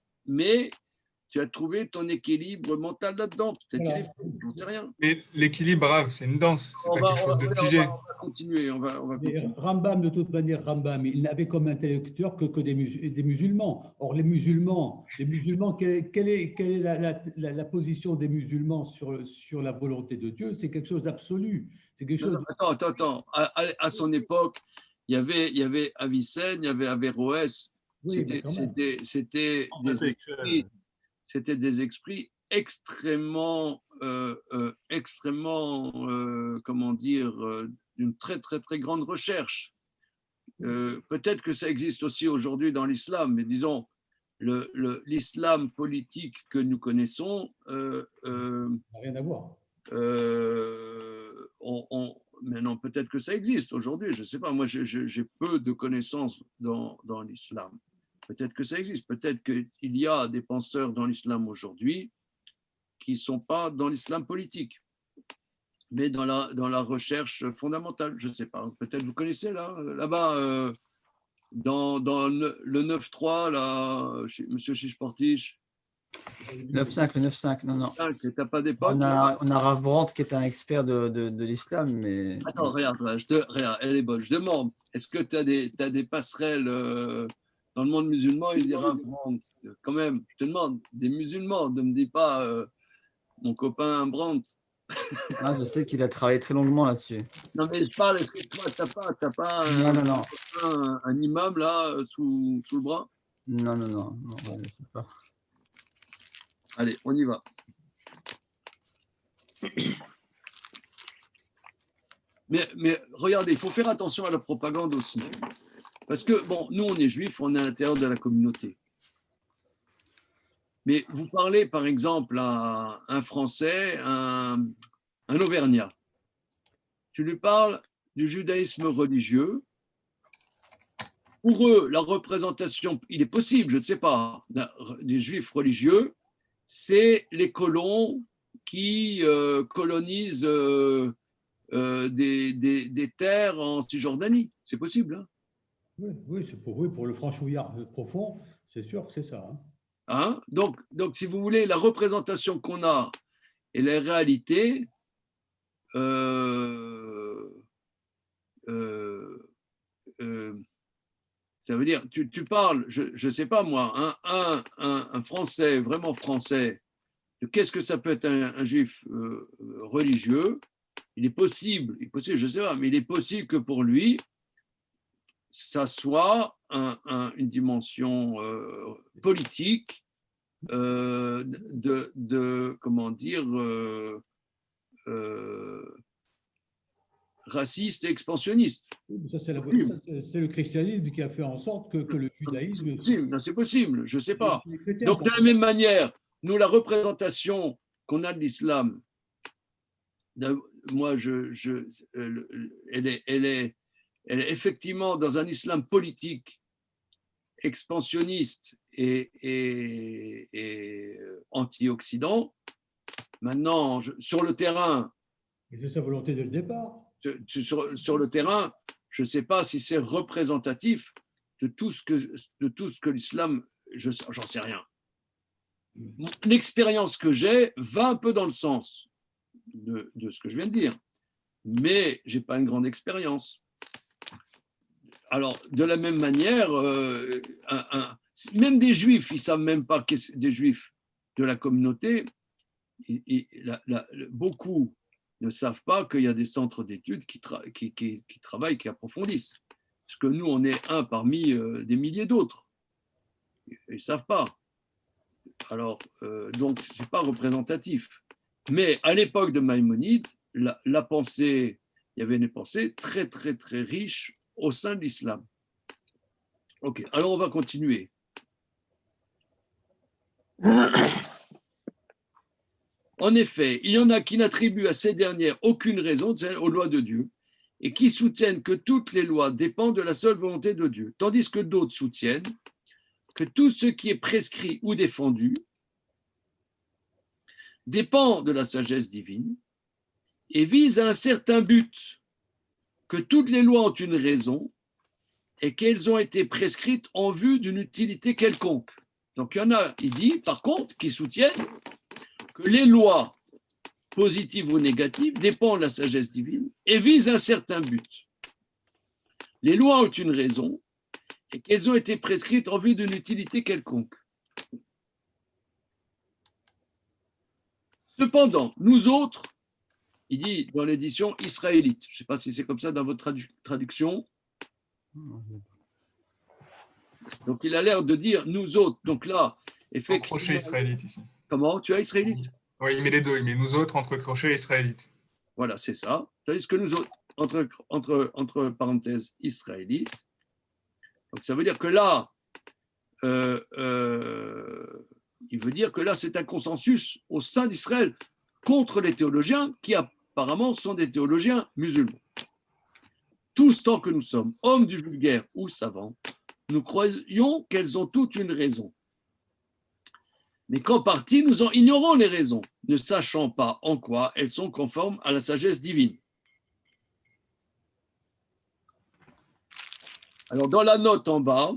Speaker 1: tu as trouvé ton équilibre mental là-dedans. Peut-être qu'il est faux, j'en sais rien.
Speaker 2: Mais l'équilibre, Rav, c'est une danse, c'est pas quelque chose de figé.
Speaker 1: On va continuer. On va continuer.
Speaker 3: Rambam, de toute manière, Rambam, il n'avait comme interlocuteur que des musulmans. Or, les musulmans, quelle est la position des musulmans sur la volonté de Dieu? C'est quelque chose d'absolu. C'est quelque chose.
Speaker 1: Attends. À son époque, il y avait Avicenne, il y avait Averroès.
Speaker 3: Oui,
Speaker 1: c'était des esprits extrêmement, comment dire, d'une très, très, très grande recherche. Peut-être que ça existe aussi aujourd'hui dans l'islam, mais disons, l'islam politique que nous connaissons
Speaker 3: n'a rien à voir.
Speaker 1: Maintenant, peut-être que ça existe aujourd'hui, je ne sais pas. Moi, j'ai peu de connaissances dans l'islam. Peut-être que ça existe. Peut-être qu'il y a des penseurs dans l'islam aujourd'hui qui ne sont pas dans l'islam politique, mais dans la recherche fondamentale. Je ne sais pas. Peut-être vous connaissez là-bas, dans le 9.3, là, monsieur Chichportiche.
Speaker 7: 9.5, le 9.5, non.
Speaker 1: Tu n'as pas d'époque.
Speaker 7: On a Rav Brandt qui est un expert de l'islam, mais...
Speaker 1: Attends, regarde, elle est bonne. Je demande, est-ce que tu as des passerelles dans le monde musulman? Il dira, quand même, je te demande, des musulmans, ne me dis pas mon copain Brandt.
Speaker 7: Je sais qu'il a travaillé très longuement là-dessus.
Speaker 1: Non, mais je parle, est-ce que toi, tu n'as pas un imam là sous le bras?
Speaker 7: Non, je ne sais pas.
Speaker 1: Allez, on y va. Mais regardez, il faut faire attention à la propagande aussi. Parce que, bon, nous, on est juifs, on est à l'intérieur de la communauté. Mais vous parlez, par exemple, à un Français, un Auvergnat. Tu lui parles du judaïsme religieux. Pour eux, la représentation, il est possible, je ne sais pas, des juifs religieux, c'est les colons qui colonisent des terres en Cisjordanie. C'est possible. Hein?
Speaker 3: Oui, c'est pour le franchouillard profond, c'est sûr que c'est ça.
Speaker 1: Hein? Donc, si vous voulez, la représentation qu'on a et la réalité, Ça veut dire, tu parles, je ne sais pas moi, un Français, vraiment français, de qu'est-ce que ça peut être un juif religieux. Il est possible, je ne sais pas, mais il est possible que pour lui, ça soit une dimension politique comment dire, raciste et expansionniste.
Speaker 3: Ça, c'est le christianisme qui a fait en sorte que le judaïsme…
Speaker 1: C'est possible, je ne sais pas. Donc, de la même manière, nous, la représentation qu'on a de l'islam, moi, elle est effectivement dans un islam politique, expansionniste et anti-Occident. Maintenant, sur le terrain…
Speaker 3: Et c'est sa volonté dès le départ.
Speaker 1: Sur le terrain, je ne sais pas si c'est représentatif de tout ce que l'islam, j'en sais rien. L'expérience que j'ai va un peu dans le sens de ce que je viens de dire, mais je n'ai pas une grande expérience. Alors, de la même manière, même des juifs, ils ne savent même pas que des juifs de la communauté, beaucoup ne savent pas qu'il y a des centres d'études qui travaillent, qui approfondissent. Parce que nous, on est un parmi des milliers d'autres. Ils ne savent pas. Alors, donc, ce n'est pas représentatif. Mais à l'époque de Maïmonide, la pensée, il y avait une pensée très, très, très riche au sein de l'islam. Ok, alors on va continuer. En effet, il y en a qui n'attribuent à ces dernières aucune raison aux lois de Dieu et qui soutiennent que toutes les lois dépendent de la seule volonté de Dieu, tandis que d'autres soutiennent que tout ce qui est prescrit ou défendu dépend de la sagesse divine et vise à un certain but, que toutes les lois ont une raison et qu'elles ont été prescrites en vue d'une utilité quelconque. Donc il y en a, il dit par contre, qui soutiennent que les lois positives ou négatives dépendent de la sagesse divine et visent un certain but. Les lois ont une raison et qu'elles ont été prescrites en vue d'une utilité quelconque. Cependant, nous autres, il dit dans l'édition israélite, je ne sais pas si c'est comme ça dans votre traduction, donc il a l'air de dire nous autres, donc là,
Speaker 2: effectivement… Crochet israélite ici.
Speaker 1: Comment? Tu as israélite?
Speaker 2: Oui, il met les deux, il met nous autres entre crochet israélite.
Speaker 1: Voilà, c'est ça. Tandis que nous autres, entre parenthèses, israélites. Donc ça veut dire que là, il veut dire que là, c'est un consensus au sein d'Israël contre les théologiens qui apparemment sont des théologiens musulmans. Tous, tant que nous sommes hommes du vulgaire ou savants, nous croyons qu'elles ont toutes une raison. Mais qu'en partie, nous en ignorons les raisons, ne sachant pas en quoi elles sont conformes à la sagesse divine. Alors, dans la note en bas,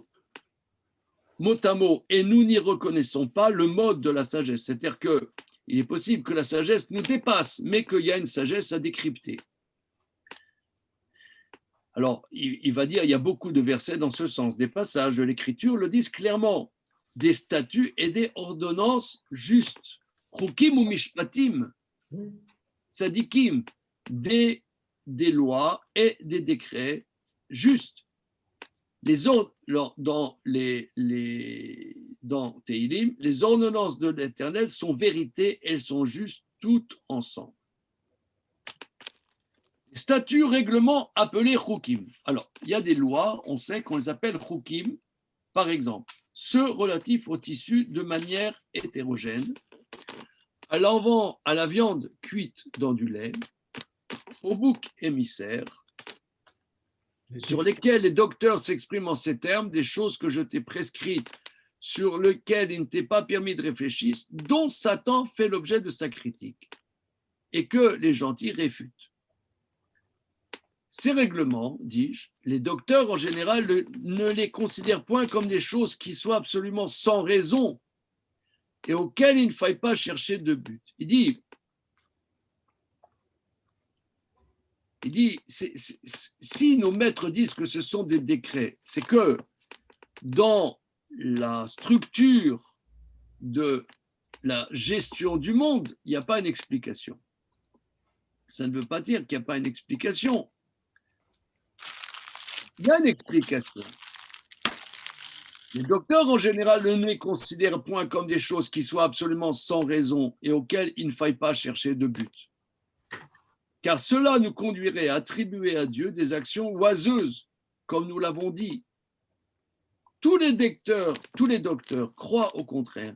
Speaker 1: mot à mot, et nous n'y reconnaissons pas le mode de la sagesse. C'est-à-dire qu'il est possible que la sagesse nous dépasse, mais qu'il y a une sagesse à décrypter. Alors, il va dire, il y a beaucoup de versets dans ce sens. Des passages de l'Écriture le disent clairement. Des statuts et des ordonnances justes. Chukim ou mishpatim, tzadikim, des lois et des décrets justes. Les ordres, dans Teilim, les ordonnances de l'Éternel sont vérités, elles sont justes toutes ensemble. Statuts, règlements appelés chukim. Alors, il y a des lois, on sait qu'on les appelle chukim, par exemple, ceux relatifs au tissu de manière hétérogène, à la viande cuite dans du lait, au bouc émissaire, sur lesquels les docteurs s'expriment en ces termes, des choses que je t'ai prescrites, sur lesquelles il ne t'est pas permis de réfléchir, dont Satan fait l'objet de sa critique, et que les gentils réfutent. Ces règlements, dis-je, les docteurs en général ne les considèrent point comme des choses qui soient absolument sans raison et auxquelles il ne faille pas chercher de but. Il dit si nos maîtres disent que ce sont des décrets, c'est que dans la structure de la gestion du monde, il n'y a pas une explication. Ça ne veut pas dire qu'il n'y a pas une explication. Il y a une explication. Les docteurs, en général, ne les considèrent point comme des choses qui soient absolument sans raison et auxquelles il ne faille pas chercher de but. Car cela nous conduirait à attribuer à Dieu des actions oiseuses, comme nous l'avons dit. Tous les docteurs croient au contraire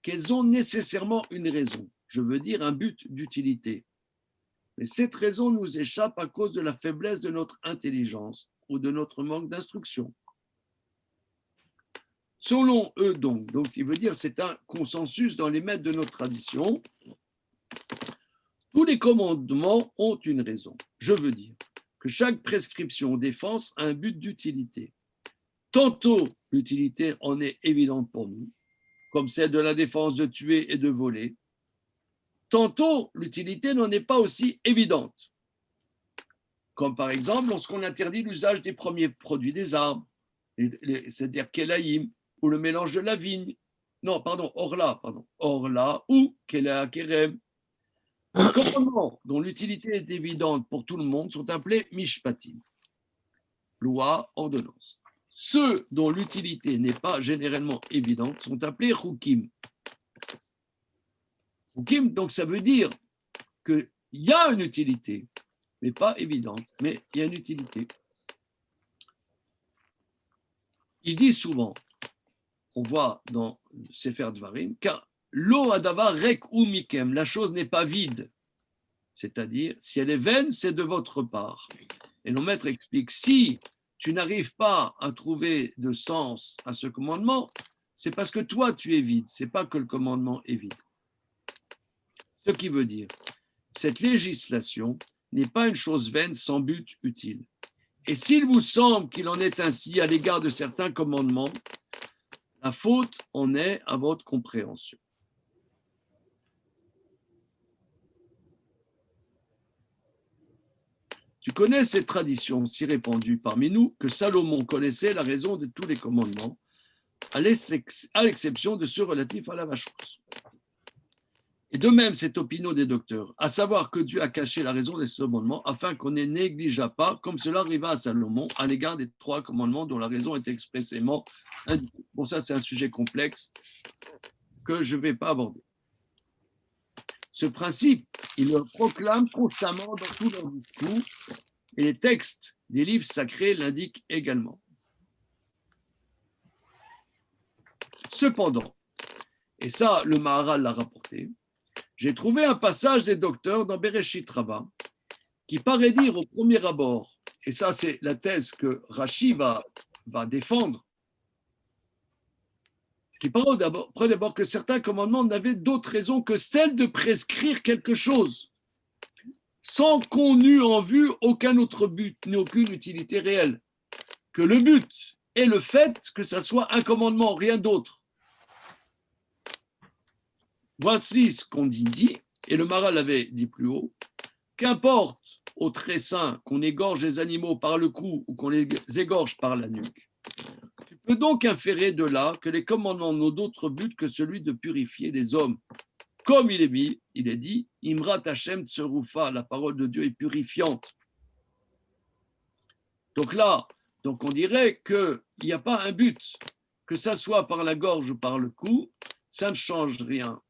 Speaker 1: qu'elles ont nécessairement une raison, je veux dire un but d'utilité. Mais cette raison nous échappe à cause de la faiblesse de notre intelligence ou de notre manque d'instruction. Selon eux donc il veut dire c'est un consensus dans les maîtres de notre tradition, tous les commandements ont une raison. Je veux dire que chaque prescription ou défense a un but d'utilité. Tantôt l'utilité en est évidente pour nous, comme celle de la défense de tuer et de voler. Tantôt l'utilité n'en est pas aussi évidente, comme par exemple lorsqu'on interdit l'usage des premiers produits des arbres, c'est-à-dire Kelaïm, ou le mélange de la vigne, Orla, ou Kela Kerem. Les commandements dont l'utilité est évidente pour tout le monde sont appelés Mishpatim, loi, ordonnance. Ceux dont l'utilité n'est pas généralement évidente sont appelés Chukim. Chukim, donc ça veut dire qu'il y a une utilité, mais pas évidente, mais il y a une utilité. Il dit souvent, on voit dans Sefer Dvarim, car lo adavar rek ou mikem, la chose n'est pas vide. C'est-à-dire, si elle est vaine, c'est de votre part. Et le maître explique, si tu n'arrives pas à trouver de sens à ce commandement, c'est parce que toi, tu es vide, c'est pas que le commandement est vide. Ce qui veut dire, cette législation n'est pas une chose vaine sans but utile. Et s'il vous semble qu'il en est ainsi à l'égard de certains commandements, la faute en est à votre compréhension. Tu connais cette tradition si répandue parmi nous que Salomon connaissait la raison de tous les commandements, à l'exception de ceux relatifs à la vache rousse. Et de même, cette opinion des docteurs, à savoir que Dieu a caché la raison des commandements afin qu'on ne négligeât pas, comme cela arriva à Salomon, à l'égard des 3 commandements dont la raison est expressément indiquée. Bon, ça, c'est un sujet complexe que je ne vais pas aborder. Ce principe, il le proclame constamment dans tous leurs discours et les textes des livres sacrés l'indiquent également. Cependant, et ça, le Maharal l'a rapporté, j'ai trouvé un passage des docteurs dans Bereshit Rabbah qui paraît dire au premier abord, et ça c'est la thèse que Rashi va défendre, qui parle d'abord que certains commandements n'avaient d'autre raison que celle de prescrire quelque chose, sans qu'on eût en vue aucun autre but, ni aucune utilité réelle, que le but est le fait que ça soit un commandement, rien d'autre. Voici ce qu'on dit, et le Maharal l'avait dit plus haut, qu'importe au très saint qu'on égorge les animaux par le cou ou qu'on les égorge par la nuque. Tu peux donc inférer de là que les commandements n'ont d'autre but que celui de purifier les hommes. Comme il est dit, Imrat Hashem Tserufa, la parole de Dieu est purifiante. Donc là, on dirait qu'il n'y a pas un but, que ça soit par la gorge ou par le cou, ça ne change rien.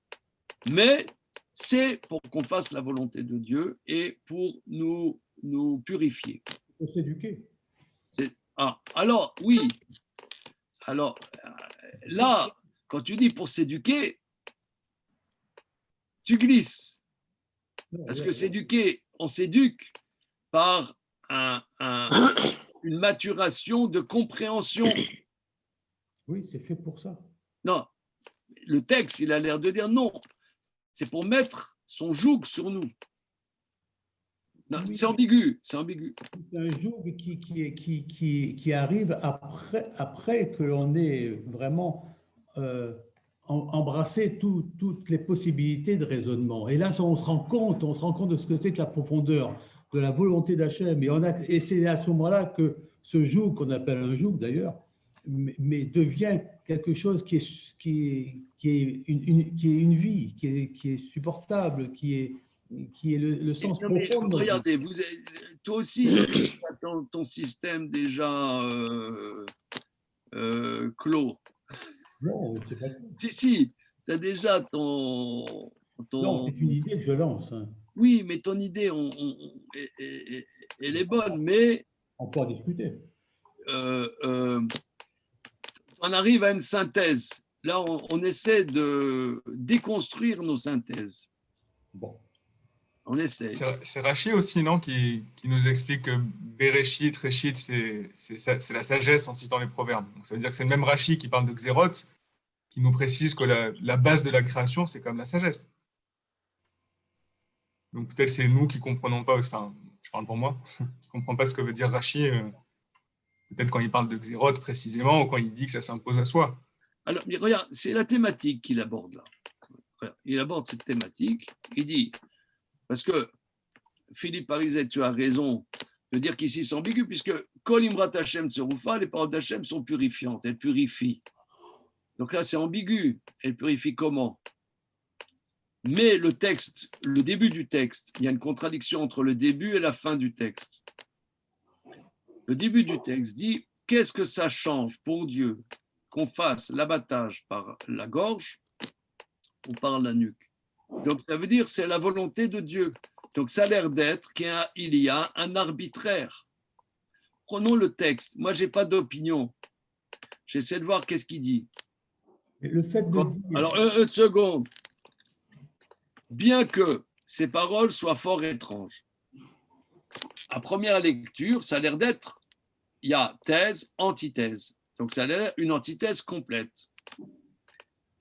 Speaker 1: Mais c'est pour qu'on fasse la volonté de Dieu et pour nous purifier.
Speaker 3: Pour s'éduquer.
Speaker 1: Alors, oui. Alors, là, quand tu dis pour s'éduquer, tu glisses. Parce que s'éduquer, on s'éduque par une maturation de compréhension.
Speaker 3: Oui, c'est fait pour ça.
Speaker 1: Non, le texte, il a l'air de dire non. C'est pour mettre son joug sur nous. Non, oui, c'est ambigu. C'est
Speaker 3: un joug qui arrive après que l'on ait vraiment embrassé toutes les possibilités de raisonnement. Et là, on se rend compte de ce que c'est que la profondeur de la volonté d'Hachem. Et c'est à ce moment-là que ce joug, qu'on appelle un joug d'ailleurs, mais devient quelque chose qui est une vie, qui est supportable, qui est le sens
Speaker 1: Non, mais
Speaker 3: profond de notre vie.
Speaker 1: regardez, toi aussi, tu as ton système déjà clos.
Speaker 3: Non, c'est pas...
Speaker 1: Si, tu as déjà ton...
Speaker 3: Non, c'est une idée que je lance. Hein.
Speaker 1: Oui, mais ton idée, elle est bonne, mais
Speaker 3: On peut en discuter.
Speaker 1: on arrive à une synthèse. Là, on essaie de déconstruire nos synthèses.
Speaker 3: Bon.
Speaker 1: On essaie.
Speaker 2: C'est Rachi aussi, non, qui nous explique que Bereshit, Réchit, c'est la sagesse en citant les proverbes. Donc, ça veut dire que c'est le même Rachi qui parle de Xéroth, qui nous précise que la base de la création, c'est comme la sagesse. Donc peut-être c'est nous qui ne comprenons pas, enfin, je parle pour moi, qui ne comprenons pas ce que veut dire Rachi, peut-être quand il parle de Xéroth précisément, ou quand il dit que ça s'impose à soi.
Speaker 1: Alors, mais regarde, c'est la thématique qu'il aborde là. Il aborde cette thématique, il dit, parce que Philippe Parizet, tu as raison de dire qu'ici c'est ambigu, puisque Kol Imrat Hashem Tserufa, les paroles d'Hachem sont purifiantes, elles purifient. Donc là, c'est ambigu. Elles purifient comment? Mais le texte, le début du texte, il y a une contradiction entre le début et la fin du texte. Le début du texte dit, qu'est-ce que ça change pour Dieu qu'on fasse l'abattage par la gorge ou par la nuque? Donc ça veut dire c'est la volonté de Dieu. Donc ça a l'air d'être qu'il y a un arbitraire. Prenons le texte. Moi, je n'ai pas d'opinion. J'essaie de voir qu'est-ce qu'il dit.
Speaker 3: Et le fait de dire...
Speaker 1: Alors, une seconde. Bien que ces paroles soient fort étranges, à première lecture, ça a l'air d'être, il y a thèse, antithèse. Donc, ça a l'air une antithèse complète.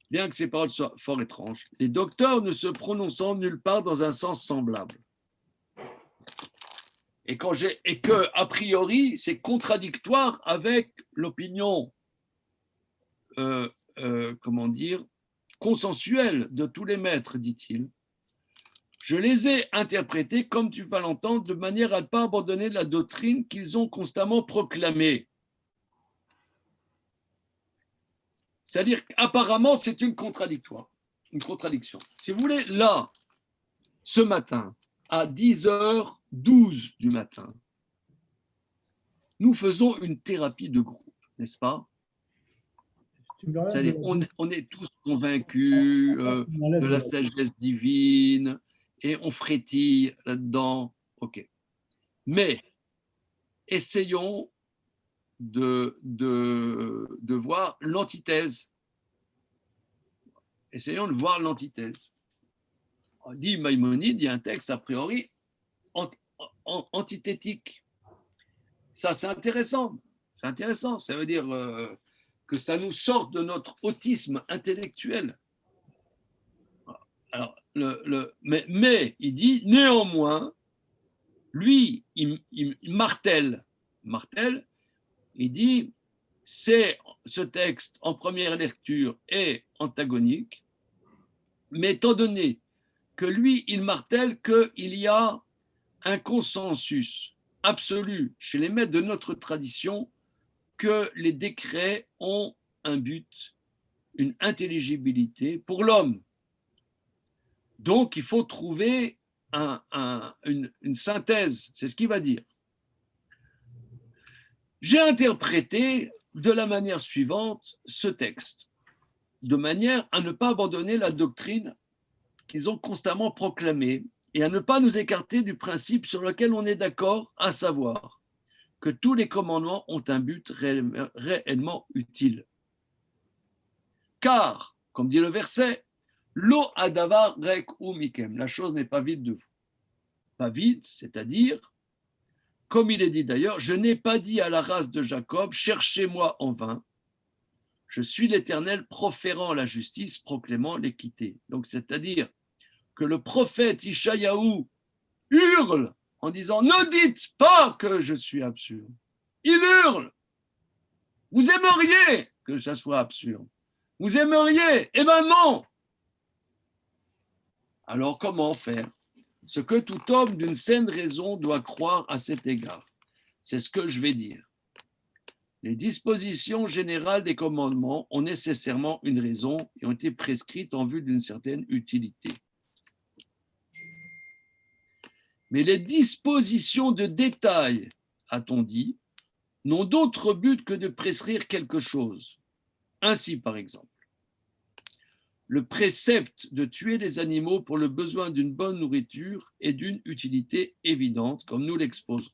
Speaker 1: Bien que ces paroles soient fort étranges, les docteurs ne se prononçant nulle part dans un sens semblable. Et que, a priori, c'est contradictoire avec l'opinion, comment dire, consensuelle de tous les maîtres, dit-il. Je les ai interprétés, comme tu vas l'entendre, de manière à ne pas abandonner la doctrine qu'ils ont constamment proclamée. C'est-à-dire qu'apparemment, c'est une contradiction. Si vous voulez, là, ce matin, à 10h12 du matin, nous faisons une thérapie de groupe, n'est-ce pas? C'est-à-dire, on est tous convaincus de la sagesse divine et on frétille là-dedans. OK. Mais essayons de voir l'antithèse. Essayons de voir l'antithèse. On dit Maïmonide, il y a un texte a priori antithétique. Ça, c'est intéressant. C'est intéressant. Ça veut dire que ça nous sort de notre autisme intellectuel. Alors, mais il dit, néanmoins, lui, il martèle, il dit, ce texte en première lecture est antagonique, mais étant donné que lui, il martèle qu'il y a un consensus absolu chez les maîtres de notre tradition que les décrets ont un but, une intelligibilité pour l'homme. Donc, il faut trouver une synthèse, c'est ce qu'il va dire. J'ai interprété de la manière suivante ce texte, de manière à ne pas abandonner la doctrine qu'ils ont constamment proclamée et à ne pas nous écarter du principe sur lequel on est d'accord, à savoir que tous les commandements ont un but réellement utile. Car, comme dit le verset, Lo adavar rek ou mikem, la chose n'est pas vide de vous. Pas vide, c'est-à-dire, comme il est dit d'ailleurs, je n'ai pas dit à la race de Jacob, cherchez-moi en vain. Je suis l'Éternel, proférant la justice, proclamant l'équité. Donc, c'est-à-dire que le prophète Ishayahu hurle en disant, ne dites pas que je suis absurde. Il hurle. Vous aimeriez que ça soit absurde. Vous aimeriez. Eh bien non. Alors, comment faire? Ce que tout homme d'une saine raison doit croire à cet égard. C'est ce que je vais dire. Les dispositions générales des commandements ont nécessairement une raison et ont été prescrites en vue d'une certaine utilité. Mais les dispositions de détail, a-t-on dit, n'ont d'autre but que de prescrire quelque chose. Ainsi, par exemple, le précepte de tuer les animaux pour le besoin d'une bonne nourriture est d'une utilité évidente, comme nous l'exposons.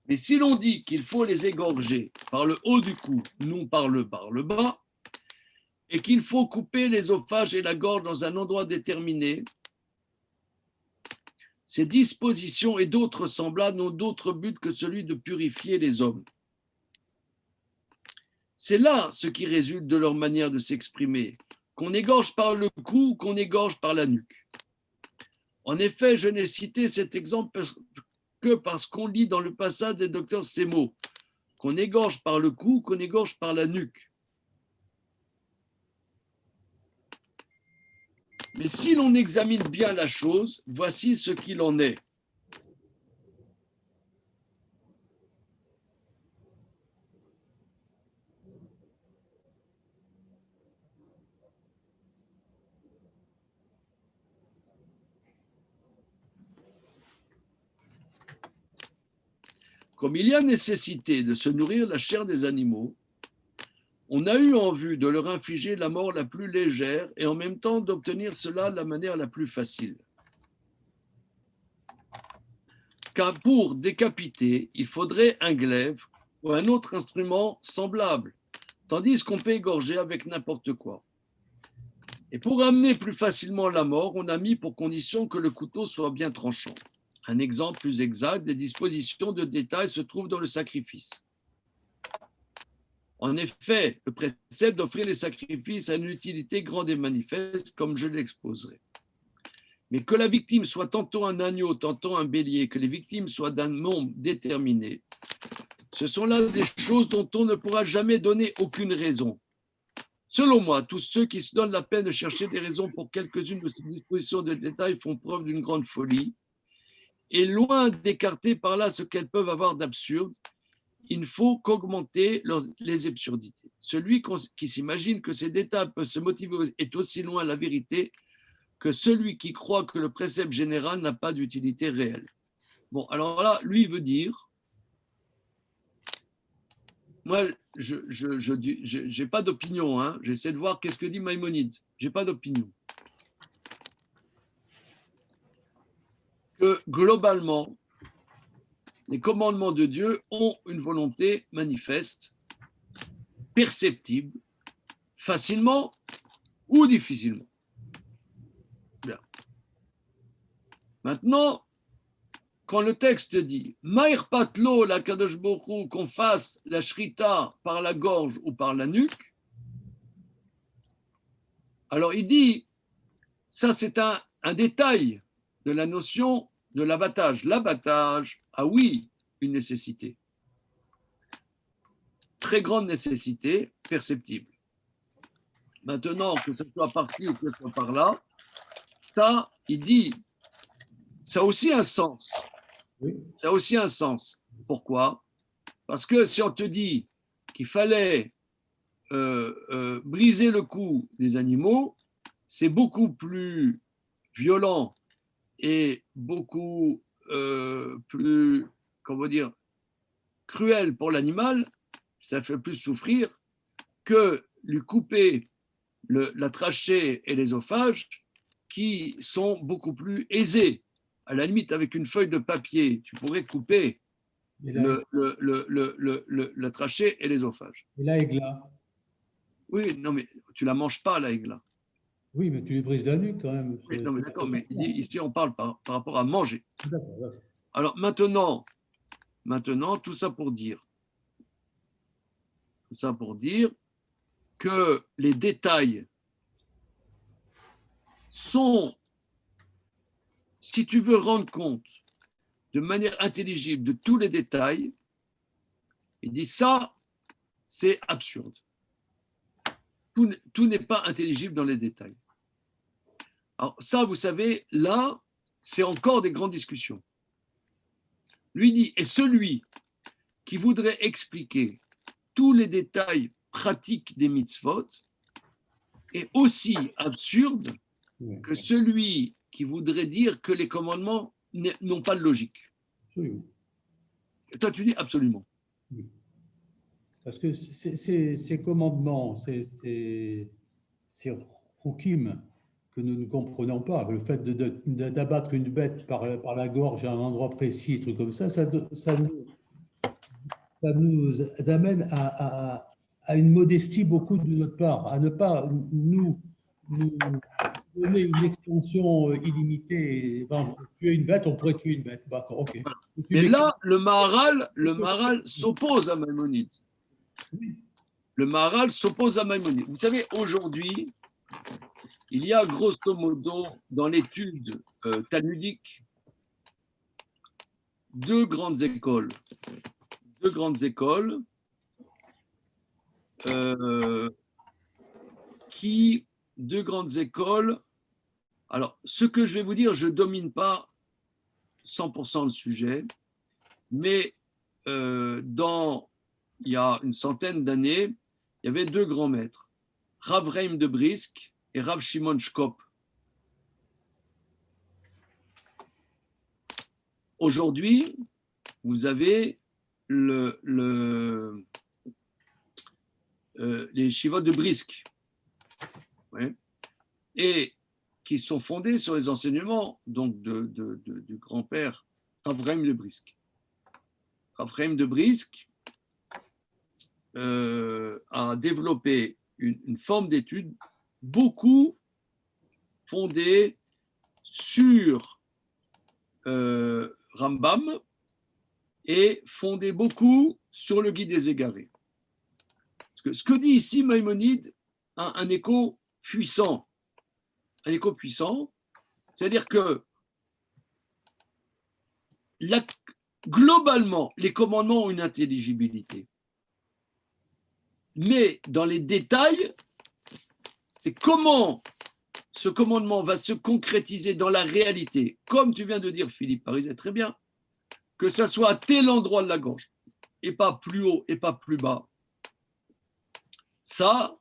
Speaker 1: Mais si l'on dit qu'il faut les égorger par le haut du cou, non par le bas, et qu'il faut couper l'œsophage et la gorge dans un endroit déterminé, ces dispositions et d'autres semblables n'ont d'autre but que celui de purifier les hommes. C'est là ce qui résulte de leur manière de s'exprimer, qu'on égorge par le cou ou qu'on égorge par la nuque. En effet, je n'ai cité cet exemple que parce qu'on lit dans le passage des docteurs ces mots, qu'on égorge par le cou, qu'on égorge par la nuque. Mais si l'on examine bien la chose, voici ce qu'il en est. Comme il y a nécessité de se nourrir la chair des animaux, on a eu en vue de leur infliger la mort la plus légère et en même temps d'obtenir cela de la manière la plus facile. Car pour décapiter, il faudrait un glaive ou un autre instrument semblable, tandis qu'on peut égorger avec n'importe quoi. Et pour amener plus facilement la mort, on a mis pour condition que le couteau soit bien tranchant. Un exemple plus exact des dispositions de détail se trouve dans le sacrifice. En effet, le précepte d'offrir les sacrifices a une utilité grande et manifeste, comme je l'exposerai. Mais que la victime soit tantôt un agneau, tantôt un bélier, que les victimes soient d'un nombre déterminé, ce sont là des choses dont on ne pourra jamais donner aucune raison. Selon moi, tous ceux qui se donnent la peine de chercher des raisons pour quelques-unes de ces dispositions de détail font preuve d'une grande folie, et loin d'écarter par là ce qu'elles peuvent avoir d'absurde, il ne faut qu'augmenter les absurdités. Celui qui s'imagine que ces détails peuvent se motiver est aussi loin de la vérité que celui qui croit que le précepte général n'a pas d'utilité réelle. Bon, alors là, lui, il veut dire, moi, je n'ai pas d'opinion, hein, j'essaie de voir qu'est-ce que dit Maïmonide, je n'ai pas d'opinion. Que globalement, les commandements de Dieu ont une volonté manifeste, perceptible, facilement ou difficilement. Bien. Maintenant, quand le texte dit Maïr patlo la kadosh borou, qu'on fasse la shrita par la gorge ou par la nuque, alors il dit ça c'est un détail de la notion de l'abattage. L'abattage a, oui, une nécessité. Très grande nécessité, perceptible. Maintenant, que ce soit par-ci ou que ce soit par-là, ça, il dit, ça a aussi un sens.
Speaker 3: Oui.
Speaker 1: Ça a aussi un sens. Pourquoi ? Parce que si on te dit qu'il fallait briser le cou des animaux, c'est beaucoup plus violent et beaucoup plus, comment dire, cruel pour l'animal, ça fait plus souffrir que lui couper la trachée et l'œsophage qui sont beaucoup plus aisés. À la limite, avec une feuille de papier, tu pourrais couper la trachée et l'œsophage.
Speaker 3: Et la aigla.
Speaker 1: Oui, non, mais tu ne la manges pas, la aigla.
Speaker 3: Oui, mais tu les brises la nuque quand même.
Speaker 1: Oui, non, mais d'accord, mais ici on parle par rapport à manger.
Speaker 3: D'accord.
Speaker 1: Alors maintenant, tout ça pour dire que les détails sont, si tu veux rendre compte de manière intelligible de tous les détails, il dit ça, c'est absurde. Tout n'est pas intelligible dans les détails. Alors ça, vous savez, là, c'est encore des grandes discussions. Lui dit, et celui qui voudrait expliquer tous les détails pratiques des mitzvot est aussi absurde que celui qui voudrait dire que les commandements n'ont pas de logique.
Speaker 3: Absolument.
Speaker 1: Toi, tu dis absolument.
Speaker 3: Oui. Parce que ces commandements, ces hukim que nous ne comprenons pas, le fait d'abattre une bête par la gorge à un endroit précis, trucs comme ça, ça nous amène à une modestie beaucoup de notre part, à ne pas nous donner une extension illimitée. Bon, tuer une bête, on pourrait tuer une bête. D'accord, ok.
Speaker 1: Mais là, le Maharal s'oppose à Maïmonide. Le Maharal s'oppose à Maïmonide. Vous savez, aujourd'hui, il y a grosso modo dans l'étude talmudique deux grandes écoles. Alors, ce que je vais vous dire, je ne domine pas 100% le sujet, mais il y a une centaine d'années, il y avait deux grands maîtres, Rav Reim de Brisk et Rav Shimon Shkop. Aujourd'hui, vous avez les shivot de Brisk, ouais, et qui sont fondés sur les enseignements donc du grand-père Rav Reim de Brisk. Rav Reim de Brisk a développé une forme d'étude beaucoup fondée sur Rambam et fondée beaucoup sur le Guide des Égarés. Parce que ce que dit ici Maïmonide a un écho puissant. Un écho puissant, c'est-à-dire que globalement, les commandements ont une intelligibilité. Mais dans les détails, c'est comment ce commandement va se concrétiser dans la réalité. Comme tu viens de dire, Philippe Parizet, très bien, que ça soit à tel endroit de la gorge, et pas plus haut et pas plus bas. Ça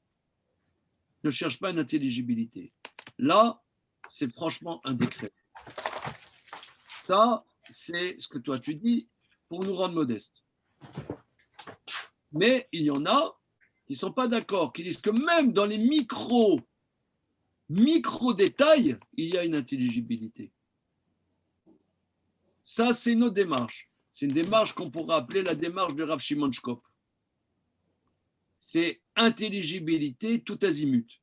Speaker 1: ne cherche pas une intelligibilité. Là, c'est franchement un décret. Ça, c'est ce que toi tu dis pour nous rendre modestes. Mais il y en a qui ne sont pas d'accord, qui disent que même dans les micro-détails, il y a une intelligibilité. Ça, c'est notre démarche. C'est une démarche qu'on pourrait appeler la démarche de Rav Shimon Shkop. C'est intelligibilité tout azimut.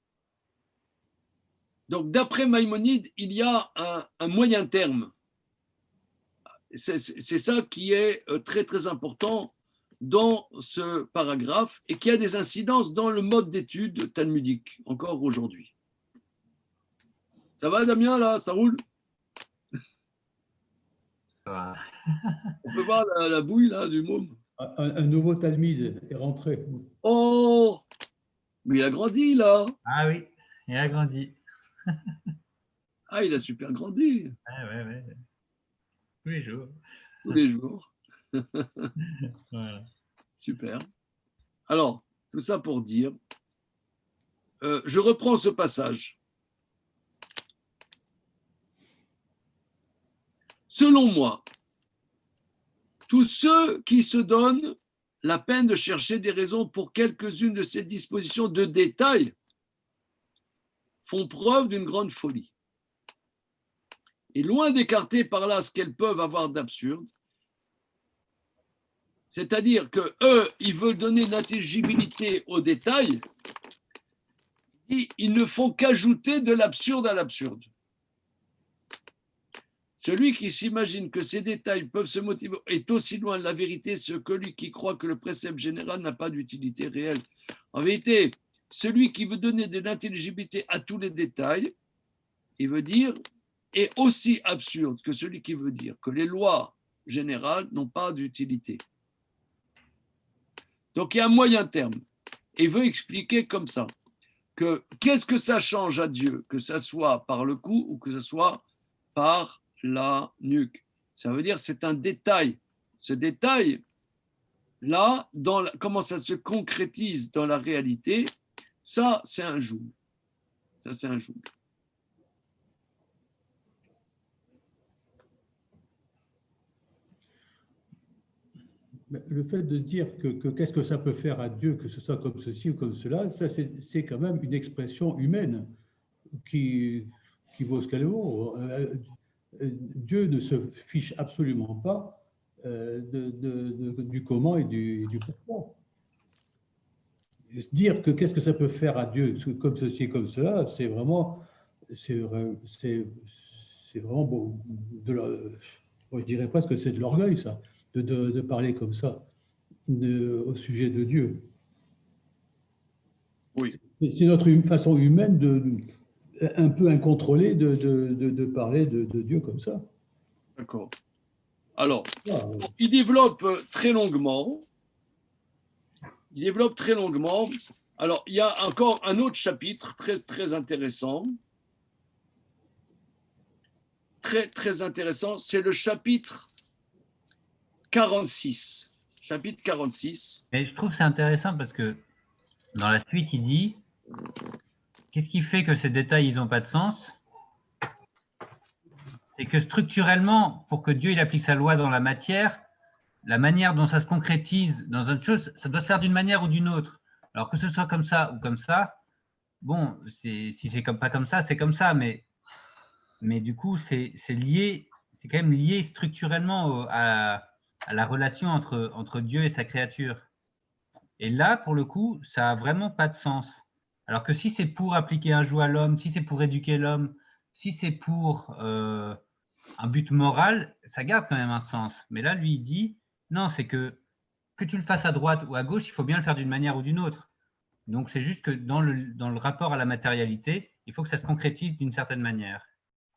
Speaker 1: Donc, d'après Maïmonide, il y a un moyen terme. C'est ça qui est très, très important dans ce paragraphe et qui a des incidences dans le mode d'étude talmudique, encore aujourd'hui. Ça va, Damien, là? Ça roule?
Speaker 5: Ça va.
Speaker 1: On peut voir la bouille, là, du môme.
Speaker 3: Un nouveau talmide est rentré.
Speaker 1: Oh! Mais il a grandi, là.
Speaker 5: Ah oui, il a grandi.
Speaker 1: Ah, il a super grandi.
Speaker 5: Ah ouais. Tous les jours.
Speaker 1: Tous les jours.
Speaker 5: Voilà.
Speaker 1: Super. Alors, tout ça pour dire, je reprends ce passage. Selon moi, tous ceux qui se donnent la peine de chercher des raisons pour quelques-unes de ces dispositions de détail font preuve d'une grande folie. Et loin d'écarter par là ce qu'elles peuvent avoir d'absurde, c'est-à-dire que eux, ils veulent donner une intelligibilité aux détails, ils ne font qu'ajouter de l'absurde à l'absurde. Celui qui s'imagine que ces détails peuvent se motiver est aussi loin de la vérité que lui qui croit que le précepte général n'a pas d'utilité réelle. En vérité, celui qui veut donner de l'intelligibilité à tous les détails, il veut dire, est aussi absurde que celui qui veut dire que les lois générales n'ont pas d'utilité. Donc il y a un moyen terme. Et il veut expliquer comme ça que qu'est-ce que ça change à Dieu, que ça soit par le cou ou que ce soit par la nuque. Ça veut dire c'est un détail. Ce détail, là, comment ça se concrétise dans la réalité, ça, c'est un joug. Ça, c'est un joug.
Speaker 3: Le fait de dire que qu'est-ce que ça peut faire à Dieu, que ce soit comme ceci ou comme cela, ça c'est quand même une expression humaine qui vaut ce qu'elle vaut. Dieu ne se fiche absolument pas du comment et du pourquoi. Dire que qu'est-ce que ça peut faire à Dieu comme ceci et comme cela, c'est vraiment bon, je dirais presque que c'est de l'orgueil, ça, de parler comme ça au sujet de Dieu.
Speaker 1: Oui.
Speaker 3: C'est notre façon humaine un peu incontrôlée de parler de Dieu comme ça.
Speaker 1: D'accord. Alors, il développe très longuement. Alors, il y a encore un autre chapitre très, très intéressant. Très, très intéressant. C'est le chapitre 46. Chapitre 46.
Speaker 5: Et je trouve que c'est intéressant parce que dans la suite, il dit qu'est-ce qui fait que ces détails, ils n'ont pas de sens? C'est que structurellement, pour que Dieu il applique sa loi dans la matière, la manière dont ça se concrétise dans une chose, ça doit se faire d'une manière ou d'une autre. Alors que ce soit comme ça ou comme ça, bon, si c'est pas comme ça, c'est comme ça, mais du coup, c'est lié, c'est quand même lié structurellement à la relation entre Dieu et sa créature. Et là, pour le coup, ça n'a vraiment pas de sens. Alors que si c'est pour appliquer un joug à l'homme, si c'est pour éduquer l'homme, si c'est pour un but moral, ça garde quand même un sens. Mais là, lui, il dit, non, c'est que tu le fasses à droite ou à gauche, il faut bien le faire d'une manière ou d'une autre. Donc, c'est juste que dans le rapport à la matérialité, il faut que ça se concrétise d'une certaine manière.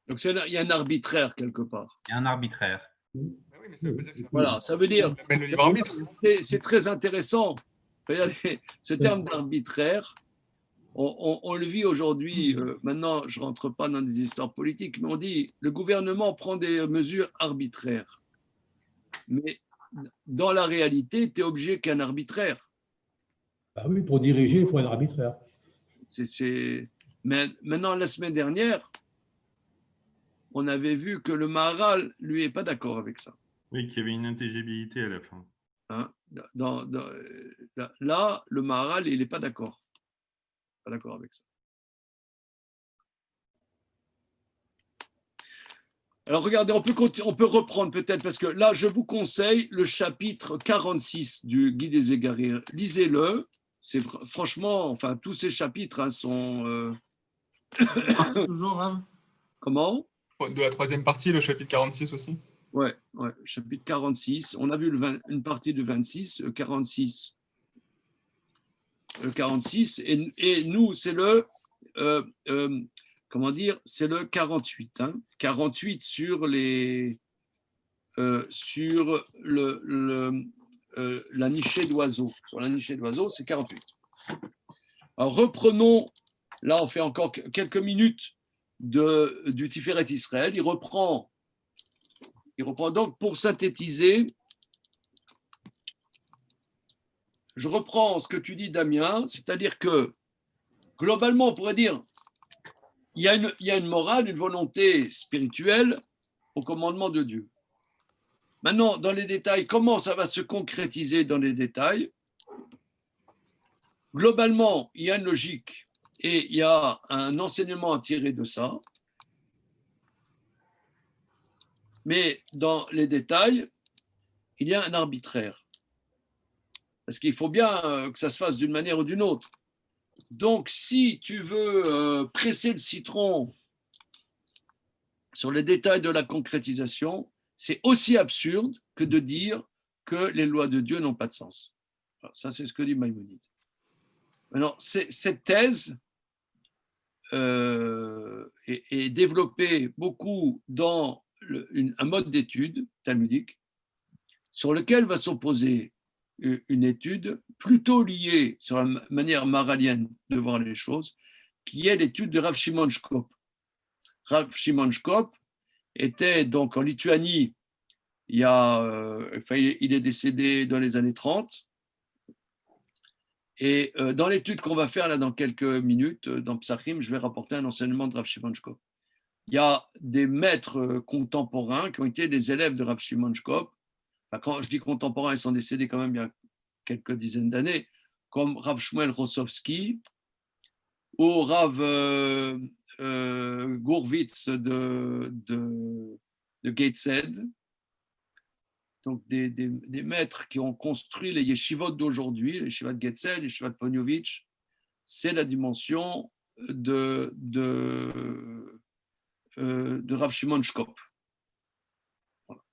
Speaker 1: Donc, il y a un arbitraire quelque part.
Speaker 5: Il y a un arbitraire.
Speaker 2: Oui, mais ça veut pas dire que ça
Speaker 1: Voilà, ça veut dire.
Speaker 2: le libre arbitre.
Speaker 1: C'est très intéressant. Regardez, ce terme d'arbitraire, on le vit aujourd'hui. Maintenant, je ne rentre pas dans des histoires politiques, mais on dit le gouvernement prend des mesures arbitraires. Mais dans la réalité, tu es obligé qu'un arbitraire.
Speaker 3: Bah oui, pour diriger, il faut être arbitraire.
Speaker 1: Mais maintenant, la semaine dernière, on avait vu que le Maharal, lui, n'est pas d'accord avec ça.
Speaker 4: Oui, qu'il y avait une intelligibilité à la fin.
Speaker 1: Hein? Là, le Maharal, il n'est pas d'accord. Pas d'accord avec ça. Alors, regardez, on peut reprendre peut-être, parce que là, je vous conseille le chapitre 46 du Guide des Égarés. Lisez-le. Franchement, enfin, tous ces chapitres sont...
Speaker 2: Toujours, Rav.
Speaker 1: Comment?
Speaker 2: De la troisième partie, le chapitre 46 aussi.
Speaker 1: Ouais, chapitre 46. On a vu une partie du 26, 46. Le 46, et nous, c'est le... comment dire, c'est le 48. 48 sur la nichée d'oiseaux. Sur la nichée d'oiseaux, c'est 48. Alors reprenons, là on fait encore quelques minutes du Tiferet Israël. Il reprend donc, pour synthétiser, je reprends ce que tu dis, Damien, c'est-à-dire que globalement, on pourrait dire il y a une morale, une volonté spirituelle au commandement de Dieu. Maintenant, dans les détails, comment ça va se concrétiser dans les détails? Globalement, il y a une logique et il y a un enseignement à tirer de ça. Mais dans les détails, il y a un arbitraire. Parce qu'il faut bien que ça se fasse d'une manière ou d'une autre. Donc, si tu veux presser le citron sur les détails de la concrétisation, c'est aussi absurde que de dire que les lois de Dieu n'ont pas de sens. Alors, ça, c'est ce que dit Maïmonide. Maintenant, cette thèse est développée beaucoup dans un mode d'étude talmudique sur lequel va s'opposer une étude plutôt liée sur la manière maralienne de voir les choses, qui est l'étude de Rav Shimon Shkop. Rav Shimon Shkop était donc en Lituanie il y a, il est décédé dans les années 30. Et dans l'étude qu'on va faire là dans quelques minutes, dans Psachim, je vais rapporter un enseignement de Rav Shimon Shkop. Il y a des maîtres contemporains qui ont été des élèves de Rav Shimon Shkop. Enfin, quand je dis contemporains, ils sont décédés quand même il y a quelques dizaines d'années, comme Rav Shmuel Rossovski ou Rav Gurvitz de Gateshead. Donc des maîtres qui ont construit les yeshivot d'aujourd'hui, les yeshivot de Gateshead, les yeshivot de Ponyovitch. C'est la dimension de Rav Shimon Shkop. Voilà.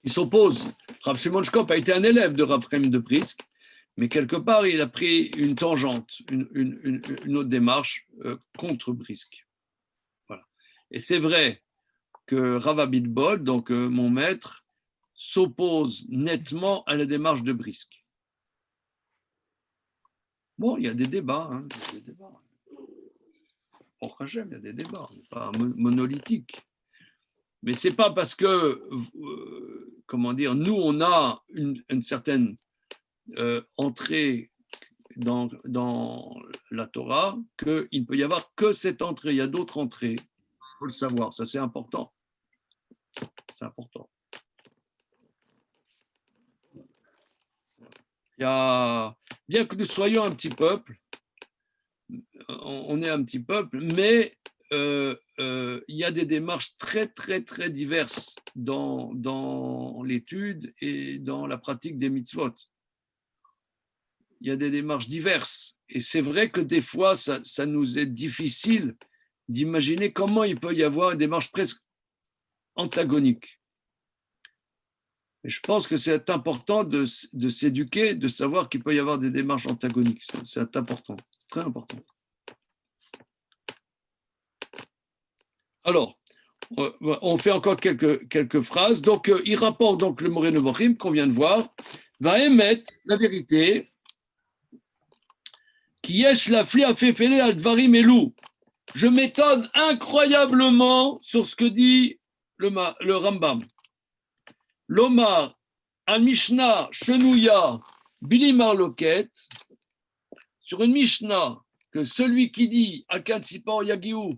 Speaker 1: Il s'oppose. Rav Shimon Shkop a été un élève de Rav Chaim de Brisk, mais quelque part, il a pris une tangente, une autre démarche contre Brisk. Voilà. Et c'est vrai que Rav Abitbol, donc mon maître, s'oppose nettement à la démarche de Brisk. Bon, il y a des débats. Hein, il y a des débats. Pour Hachem, il y a des débats. On n'est pas monolithique. Mais ce n'est pas parce que, comment dire, nous, on a une certaine entrée dans la Torah qu'il ne peut y avoir que cette entrée. Il y a d'autres entrées. Il faut le savoir. Ça, c'est important. C'est important. Il y a, bien que nous soyons un petit peuple, on est un petit peuple, mais il y a des démarches très, très, très diverses dans l'étude et dans la pratique des mitzvot. Il y a des démarches diverses. Et c'est vrai que des fois, ça nous est difficile d'imaginer comment il peut y avoir une démarche presque antagonique. Et je pense que c'est important de s'éduquer, de savoir qu'il peut y avoir des démarches antagoniques. C'est important, c'est très important. Alors, on fait encore quelques phrases. Donc, il rapporte donc le Moreh Nevochim qu'on vient de voir, va émettre la vérité, qui yesh la fli afefele al dvarim elou. Je m'étonne incroyablement sur ce que dit le Rambam. L'Omar, un Mishnah, Chenouya, Bilimar Loket, sur une Mishnah, que celui qui dit Akan Sipor Yagiou,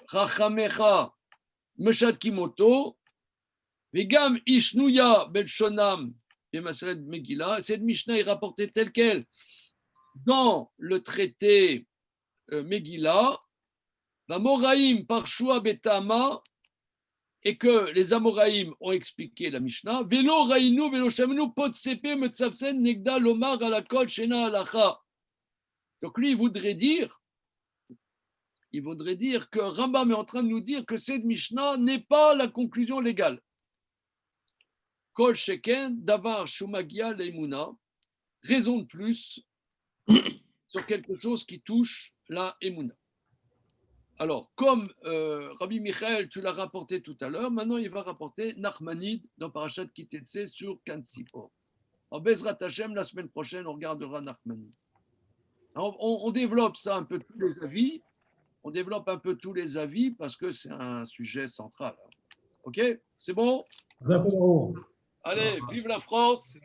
Speaker 1: Rachamecha, Meshat Kimoto, Vegam Ishnouya Belshonam, et Masred Megillah, cette Mishnah est rapportée telle qu'elle dans le traité Megillah, la Moraïm Parshua Betama, et que les Amoraïm ont expliqué la Mishnah, Velo Raïnu, Velo Shamenu, Potsepe, Metzavsen, Negda, Lomar, Alakol, Shena, Alacha. Donc lui, il voudrait dire que Rambam est en train de nous dire que cette Mishnah n'est pas la conclusion légale. Kol Sheken, Davar, Shumagia, Leimuna, raison de plus sur quelque chose qui touche la Emouna. Alors, comme Rabbi Michael, tu l'as rapporté tout à l'heure, maintenant il va rapporter Nachmanide dans Parashat Kitetse sur Kansipor. En Bezrat Hashem, la semaine prochaine, on regardera Nachmanide. On développe ça un peu tous les avis. On développe un peu tous les avis parce que c'est un sujet central. Ok? C'est bon? Allez, vive la France!